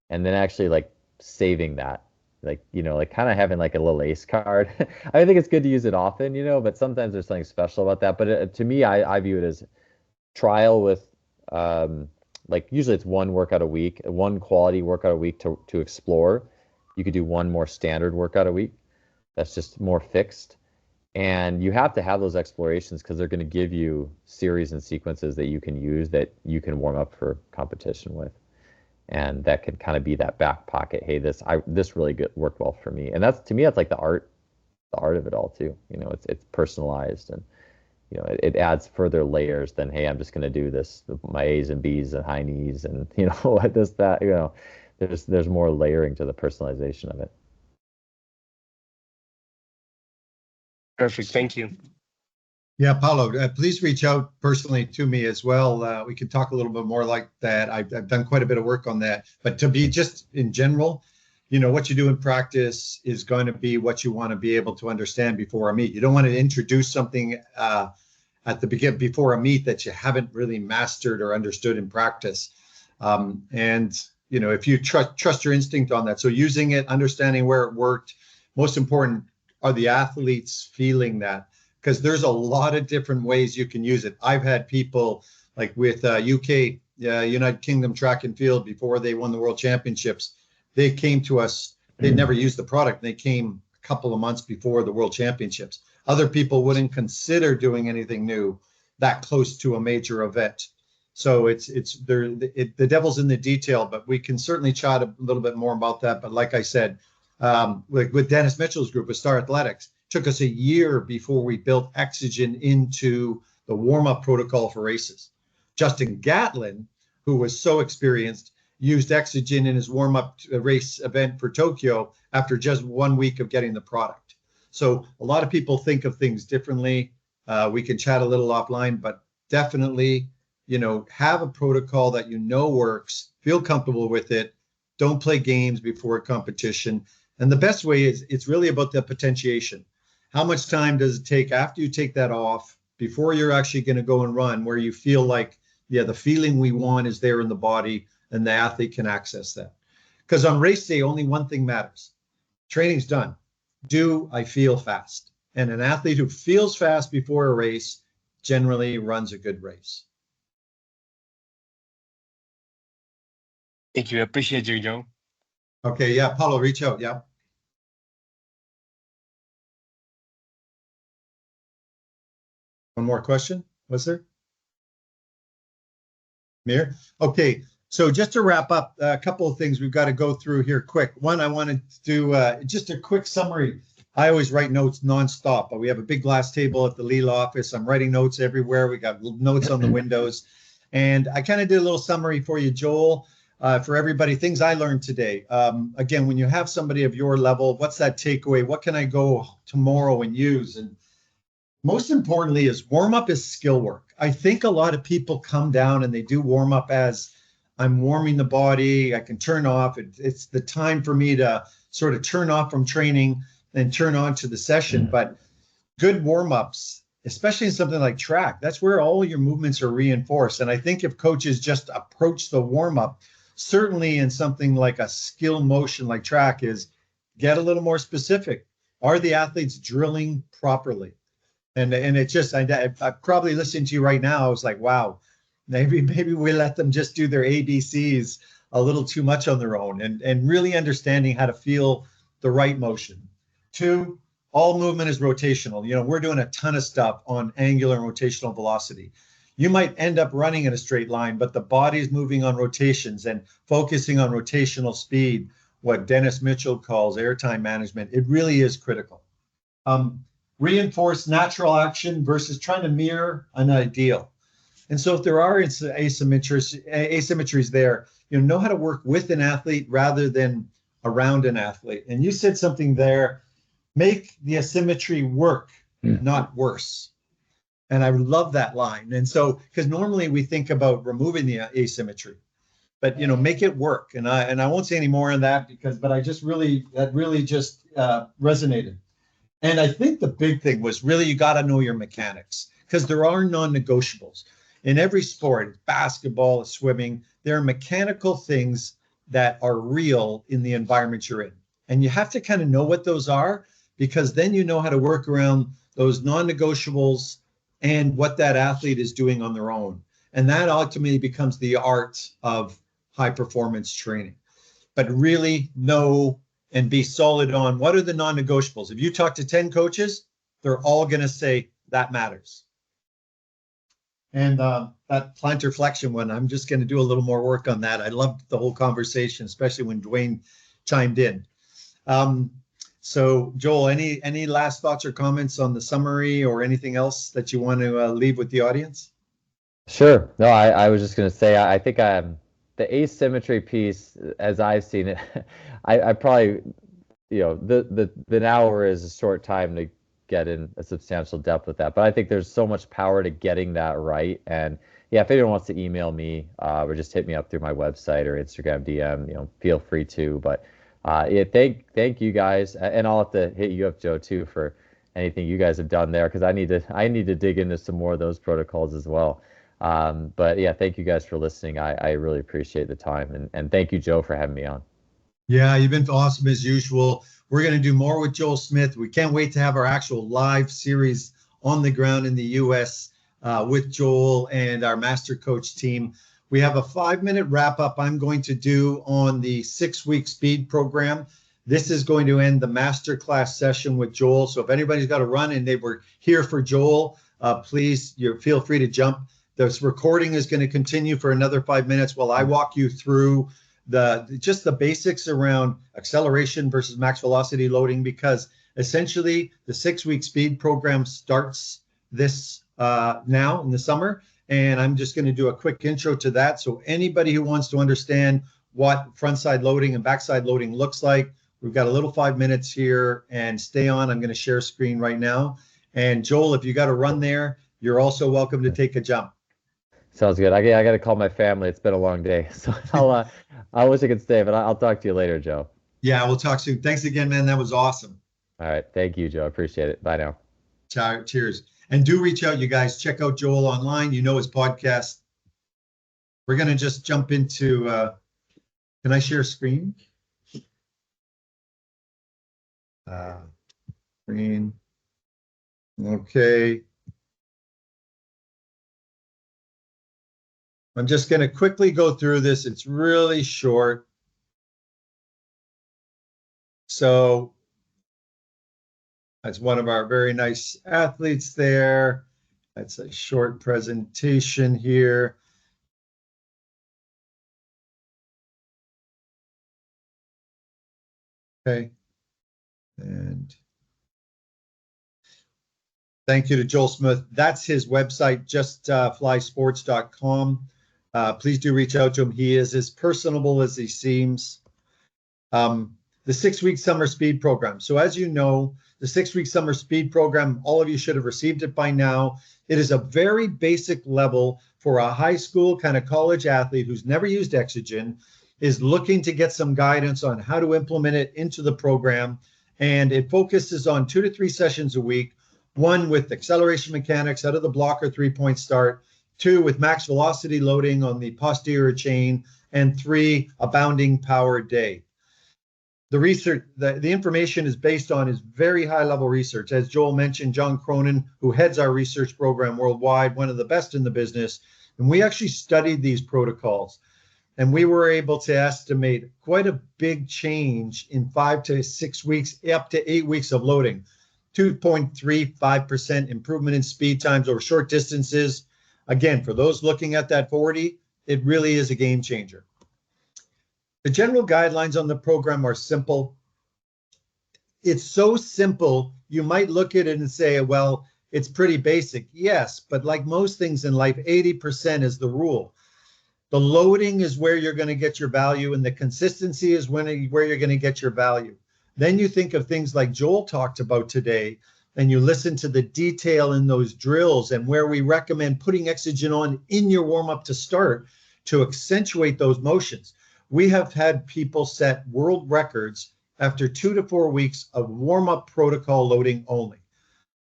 Speaker 2: And then actually like saving that, like, like kind of having like a little ace card. I think it's good to use it often, but sometimes there's something special about that. But to me, I view it as trial with, like usually it's one workout a week, one quality workout a week to explore. You could do one more standard workout a week. That's just more fixed. And you have to have those explorations because they're going to give you series and sequences that you can use that you can warm up for competition with. And that can kind of be that back pocket. Hey, this really worked well for me. And that's, to me, that's like the art of it all too. It's personalized and, it adds further layers than, hey, I'm just going to do this, my A's and B's and high knees and, there's more layering to the personalization of it.
Speaker 7: Perfect. Thank you.
Speaker 1: Yeah, Paulo, please reach out personally to me as well. We can talk a little bit more like that. I've done quite a bit of work on that. But to be just in general, what you do in practice is going to be what you want to be able to understand before a meet. You don't want to introduce something at the beginning before a meet that you haven't really mastered or understood in practice. And if you trust your instinct on that, so using it, understanding where it worked, most important are the athletes feeling that, because there's a lot of different ways you can use it. I've had people like with UK, United Kingdom track and field, before they won the world championships, they came to us, they'd never used the product. They came a couple of months before the world championships. Other people wouldn't consider doing anything new that close to a major event. So the devil's in the detail, but we can certainly chat a little bit more about that. But like I said, with Dennis Mitchell's group with Star Athletics, took us a year before we built Exogen into the warm-up protocol for races. Justin Gatlin, who was so experienced, used Exogen in his warm-up race event for Tokyo after just 1 week of getting the product. So a lot of people think of things differently. We can chat a little offline, but definitely, have a protocol that works, feel comfortable with it. Don't play games before a competition. And the best way is it's really about the potentiation. How much time does it take after you take that off before you're actually going to go and run, where you feel like, the feeling we want is there in the body and the athlete can access that? Because on race day, only one thing matters. Training's done. Do I feel fast? And an athlete who feels fast before a race generally runs a good race.
Speaker 7: Thank you. I appreciate you, Joe.
Speaker 1: Okay, yeah, Paulo, reach out. Yeah. One more question, was there? Mir? Okay, so just to wrap up, a couple of things we've got to go through here quick. One, I wanted to do just a quick summary. I always write notes nonstop, but we have a big glass table at the Lille office. I'm writing notes everywhere. We got notes on the windows. And I kind of did a little summary for you, Joel, for everybody, things I learned today. Again, when you have somebody of your level, what's that takeaway? What can I go tomorrow and use? And most importantly is warm up is skill work. I think a lot of people come down and they do warm up as I'm warming the body. I can turn off. It's the time for me to sort of turn off from training and turn on to the session. But good warm ups, especially in something like track, that's where all your movements are reinforced. And I think if coaches just approach the warm up, certainly in something like a skill motion like track, is get a little more specific. Are the athletes drilling properly? And it just, I probably listening to you right now, I was like, wow, maybe we let them just do their ABCs a little too much on their own, and really understanding how to feel the right motion. Two, all movement is rotational. We're doing a ton of stuff on angular and rotational velocity. You might end up running in a straight line, but the body's moving on rotations and focusing on rotational speed, what Dennis Mitchell calls airtime management. It really is critical. Reinforce natural action versus trying to mirror an ideal. And so if there are asymmetries there, know how to work with an athlete rather than around an athlete. And you said something there, make the asymmetry work, not worse. And I love that line. And so, because normally we think about removing the asymmetry, but make it work. And I won't say any more on that but that really just resonated. And I think the big thing was really you got to know your mechanics, because there are non-negotiables. In every sport, basketball, swimming, there are mechanical things that are real in the environment you're in. And you have to kind of know what those are, because then you know how to work around those non-negotiables and what that athlete is doing on their own. And that ultimately becomes the art of high performance training. But really know and be solid on what are the non-negotiables. If you talk to 10 coaches, they're all going to say that matters. And that plantar flexion one, I'm just going to do a little more work on that. I loved the whole conversation, especially when Dwayne chimed in. So Joel, any last thoughts or comments on the summary or anything else that you want to leave with the audience?
Speaker 2: Sure. No, I was just going to say, I think the asymmetry piece, as I've seen it, I probably, the hour is a short time get in a substantial depth with that. But I think there's so much power to getting that right. And yeah, if anyone wants to email me or just hit me up through my website or Instagram DM, feel free to. But yeah, thank you guys, and I'll have to hit you up, Joe, too, for anything you guys have done there, because I need to dig into some more of those protocols as well. But yeah, thank you guys for listening. I really appreciate the time, and thank you, Joe, for having me on.
Speaker 1: Yeah, you've been awesome as usual. We're going to do more with Joel Smith. We can't wait to have our actual live series on the ground in the U.S. With Joel and our master coach team. We have a 5-minute wrap up I'm going to do on the 6-week speed program. This is going to end the masterclass session with Joel. So if anybody's got to run and they were here for Joel, please, feel free to jump. This recording is going to continue for another 5 minutes while I walk you through just the basics around acceleration versus max velocity loading, because essentially the 6-week speed program starts this now in the summer, and I'm just going to do a quick intro to that. So anybody who wants to understand what frontside loading and backside loading looks like, we've got a little 5 minutes here, and stay on. I'm going to share screen right now. And Joel, if you got to run there, you're also welcome to take a jump.
Speaker 2: Sounds good. I got to call my family. It's been a long day, so I wish I could stay, but I'll talk to you later, Joe.
Speaker 1: Yeah, we'll talk soon. Thanks again, man. That was awesome.
Speaker 2: All right. Thank you, Joe. I appreciate it. Bye now.
Speaker 1: Cheers. And do reach out, you guys. Check out Joel online. You know his podcast. We're going to just jump into, can I share screen? Screen. Okay. I'm just going to quickly go through this. It's really short. So that's one of our very nice athletes there. That's a short presentation here. Okay. And thank you to Joel Smith. That's his website, justflysports.com. Please do reach out to him. He is as personable as he seems. The 6-week summer speed program. So as you know, the 6-week summer speed program, all of you should have received it by now. It is a very basic level for a high school kind of college athlete who's never used Exogen, is looking to get some guidance on how to implement it into the program. And it focuses on 2 to 3 sessions a week, 1 with acceleration mechanics out of the blocker 3-point start, 2 with max velocity loading on the posterior chain, and 3 a bounding power day. The research, the information is based on is very high level research. As Joel mentioned, John Cronin, who heads our research program worldwide, one of the best in the business, and we actually studied these protocols, and we were able to estimate quite a big change in 5 to 6 weeks, up to 8 weeks of loading. 2.35% improvement in speed times over short distances. Again, for those looking at that 40, it really is a game changer. The general guidelines on the program are simple. It's so simple, you might look at it and say, well, it's pretty basic. Yes, but like most things in life, 80% is the rule. The loading is where you're going to get your value, and the consistency is where you're going to get your value. Then you think of things like Joel talked about today, and you listen to the detail in those drills and where we recommend putting Exogen on in your warm-up to start to accentuate those motions. We have had people set world records after 2 to 4 weeks of warm-up protocol loading only.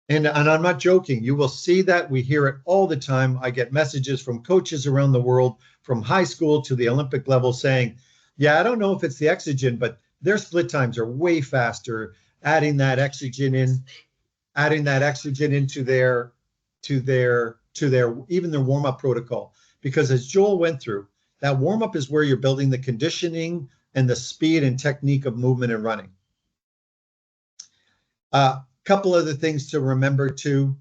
Speaker 1: And I'm not joking. You will see that. We hear it all the time. I get messages from coaches around the world, from high school to the Olympic level, saying, yeah, I don't know if it's the Exogen, but their split times are way faster, adding that Exogen into their even their warm-up protocol. Because as Joel went through, that warm-up is where you're building the conditioning and the speed and technique of movement and running. Couple other things to remember too: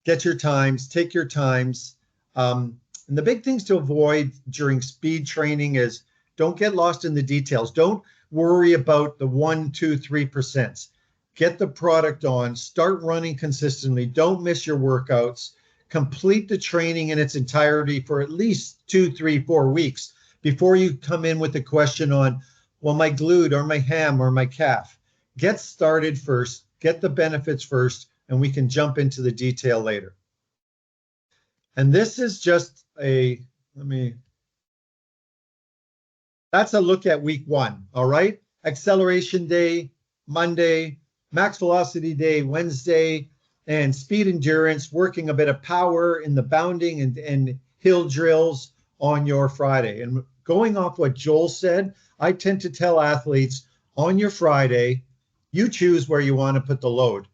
Speaker 1: get your times, take your times. And the big things to avoid during speed training is don't get lost in the details. Don't worry about the 1, 2, 3%. Get the product on, start running consistently. Don't miss your workouts. Complete the training in its entirety for at least 2, 3, 4 weeks before you come in with a question on, well, my glute or my ham or my calf. Get started first, get the benefits first, and we can jump into the detail later. And this is just that's a look at week 1, all right? Acceleration day, Monday, max velocity day, Wednesday, and speed endurance, working a bit of power in the bounding and hill drills on your Friday. And going off what Joel said, I tend to tell athletes on your Friday, you choose where you want to put the load.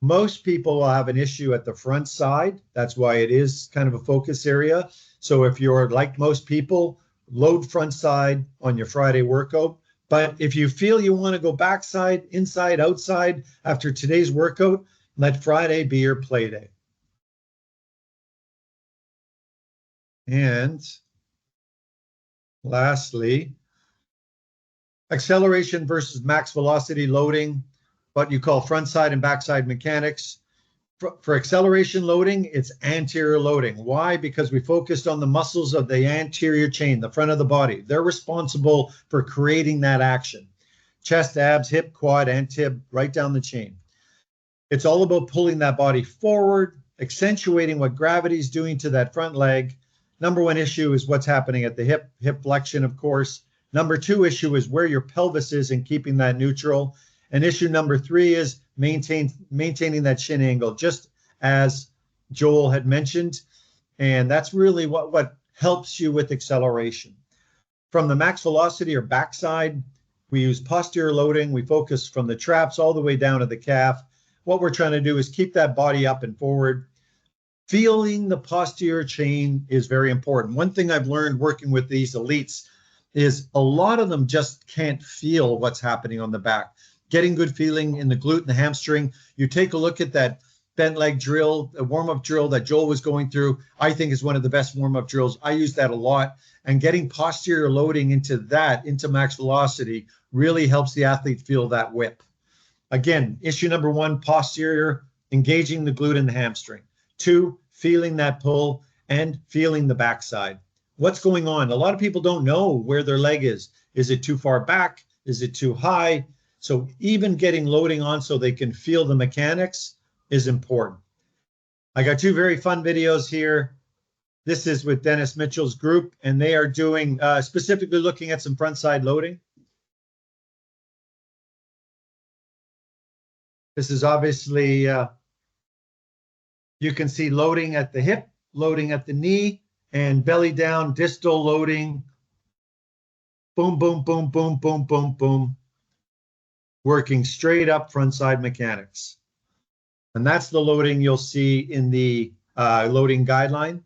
Speaker 1: Most people will have an issue at the front side. That's why it is kind of a focus area. So if you're like most people, load front side on your Friday workout. But if you feel you want to go backside, inside, outside after today's workout, let Friday be your play day. And lastly, acceleration versus max velocity loading, what you call front side and backside mechanics. For acceleration loading, it's anterior loading. Why? Because we focused on the muscles of the anterior chain, the front of the body. They're responsible for creating that action. Chest, abs, hip, quad, and tib, right down the chain. It's all about pulling that body forward, accentuating what gravity is doing to that front leg. Number 1 issue is what's happening at the hip flexion, of course. Number 2 issue is where your pelvis is and keeping that neutral. And issue number 3 is maintaining that shin angle, just as Joel had mentioned. And that's really what helps you with acceleration. From the max velocity or backside, we use posterior loading. We focus from the traps all the way down to the calf. What we're trying to do is keep that body up and forward. Feeling the posterior chain is very important. One thing I've learned working with these elites is a lot of them just can't feel what's happening on the back. Getting good feeling in the glute and the hamstring. You take a look at that bent leg drill, a warm-up drill that Joel was going through, I think is one of the best warm-up drills. I use that a lot. And getting posterior loading into max velocity, really helps the athlete feel that whip. Again, issue number 1, posterior, engaging the glute and the hamstring. 2, feeling that pull and feeling the backside. What's going on? A lot of people don't know where their leg is. Is it too far back? Is it too high? So even getting loading on so they can feel the mechanics is important. I got 2 very fun videos here. This is with Dennis Mitchell's group, and they are doing specifically looking at some front side loading. This is obviously, you can see loading at the hip, loading at the knee, and belly down, distal loading. Boom, boom, boom, boom, boom, boom, boom. Working straight up front side mechanics. And that's the loading you'll see in the loading guideline.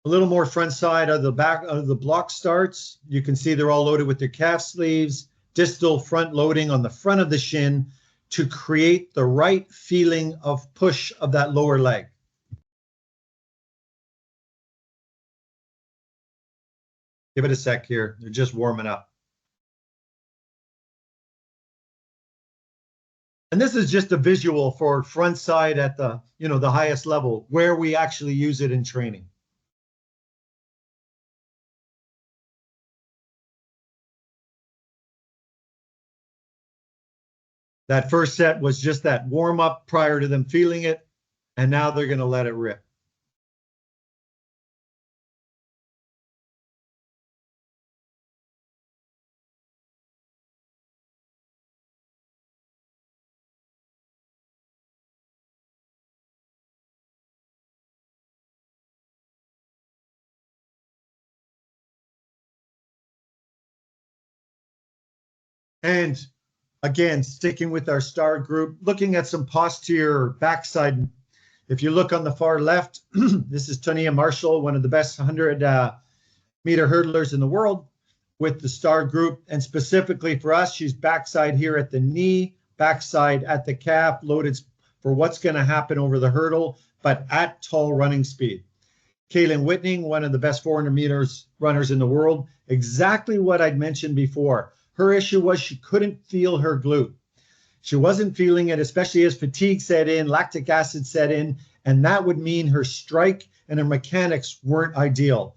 Speaker 1: A little more front side of the back of the block starts. You can see they're all loaded with their calf sleeves, distal front loading on the front of the shin to create the right feeling of push of that lower leg. Give it a sec here. They're just warming up. And this is just a visual for front side at the, the highest level where we actually use it in training. That first set was just that warm up prior to them feeling it, and now they're going to let it rip. And again, sticking with our star group, looking at some posterior backside. If you look on the far left, this is Tania Marshall, one of the best 100-meter hurdlers in the world with the star group. And specifically for us, she's backside here at the knee, backside at the calf, loaded for what's going to happen over the hurdle, but at tall running speed. Kaylin Whitney, one of the best 400 meters runners in the world, exactly what I'd mentioned before. Her issue was she couldn't feel her glute. She wasn't feeling it, especially as fatigue set in, lactic acid set in, and that would mean her strike and her mechanics weren't ideal.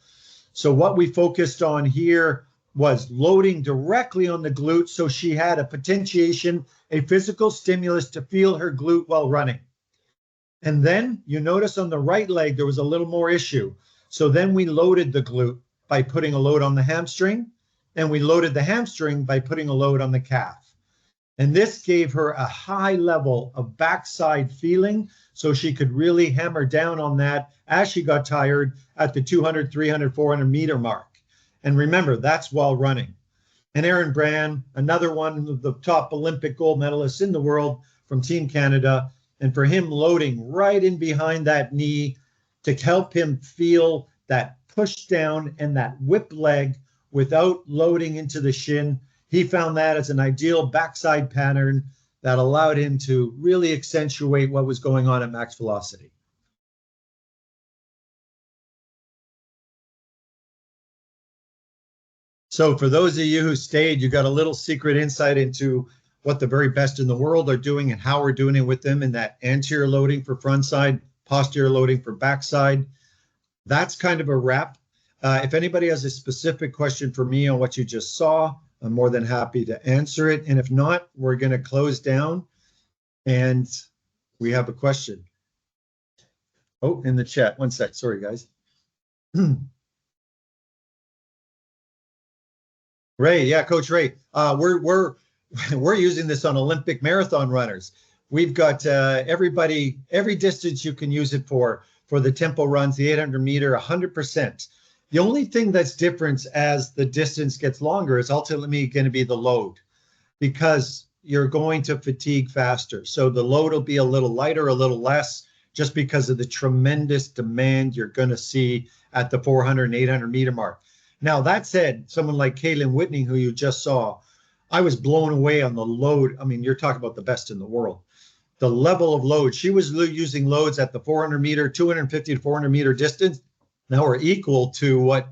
Speaker 1: So what we focused on here was loading directly on the glute so she had a potentiation, a physical stimulus to feel her glute while running. And then you notice on the right leg, there was a little more issue. So then we loaded the glute by putting a load on the hamstring, and we loaded the hamstring by putting a load on the calf. And this gave her a high level of backside feeling so she could really hammer down on that as she got tired at the 200, 300, 400 meter mark. And remember, that's while running. And Aaron Brand, another one of the top Olympic gold medalists in the world from Team Canada, and for him loading right in behind that knee to help him feel that push down and that whip leg without loading into the shin. He found that as an ideal backside pattern that allowed him to really accentuate what was going on at max velocity. So for those of you who stayed, you got a little secret insight into what the very best in the world are doing and how we're doing it with them in that anterior loading for front side, posterior loading for backside. That's kind of a wrap. If anybody has a specific question for me on what you just saw, I'm more than happy to answer it. And if not, we're going to close down and we have a question. Oh, in the chat. One sec. Sorry, guys. Ray, yeah, Coach Ray. We're using this on Olympic marathon runners. We've got everybody, every distance you can use it for the tempo runs, the 800 meter, 100%. The only thing that's different as the distance gets longer is ultimately going to be the load, because you're going to fatigue faster. So the load will be a little lighter, a little less, just because of the tremendous demand you're going to see at the 400 and 800 meter mark. Now, that said, someone like Kaylin Whitney, who you just saw, I was blown away on the load. I mean, you're talking about the best in the world. The level of load. She was using loads at the 400 meter, 250 to 400 meter distance. Now we're equal to what,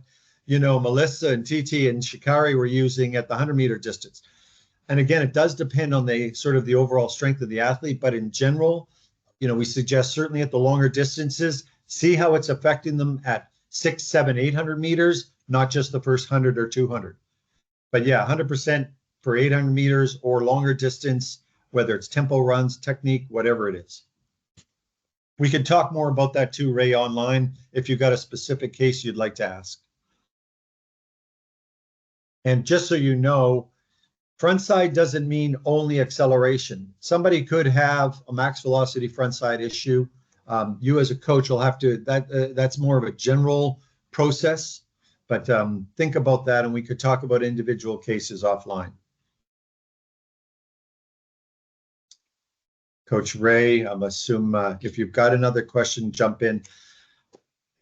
Speaker 1: Melissa and TT and Shikari were using at the 100 meter distance. And again, it does depend on the sort of the overall strength of the athlete. But in general, we suggest certainly at the longer distances, see how it's affecting them at 600, 700, 800 meters, not just the first 100 or 200. But yeah, 100% for 800 meters or longer distance, whether it's tempo runs, technique, whatever it is. We could talk more about that too, Ray, online, if you've got a specific case you'd like to ask. And just so you know, front side doesn't mean only acceleration. Somebody could have a max velocity front side issue. You as a coach will have to, that's more of a general process, but think about that, and we could talk about individual cases offline. Coach Ray, I'm assuming if you've got another question, jump in.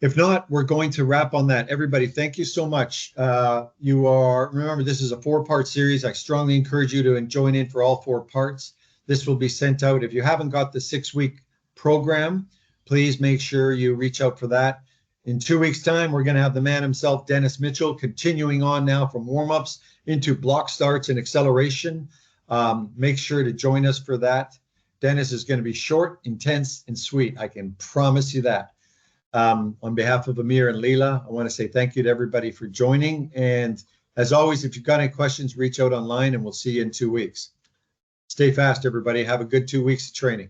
Speaker 1: If not, we're going to wrap on that. Everybody, thank you so much. Remember, this is a 4-part series. I strongly encourage you to join in for all 4 parts. This will be sent out. If you haven't got the 6-week program, please make sure you reach out for that. In 2 weeks' time, we're going to have the man himself, Dennis Mitchell, continuing on now from warm-ups into block starts and acceleration. Make sure to join us for that. Dennis is going to be short, intense, and sweet. I can promise you that. On behalf of Amir and Leila, I want to say thank you to everybody for joining. And as always, if you've got any questions, reach out online and we'll see you in 2 weeks. Stay fast, everybody. Have a good 2 weeks of training.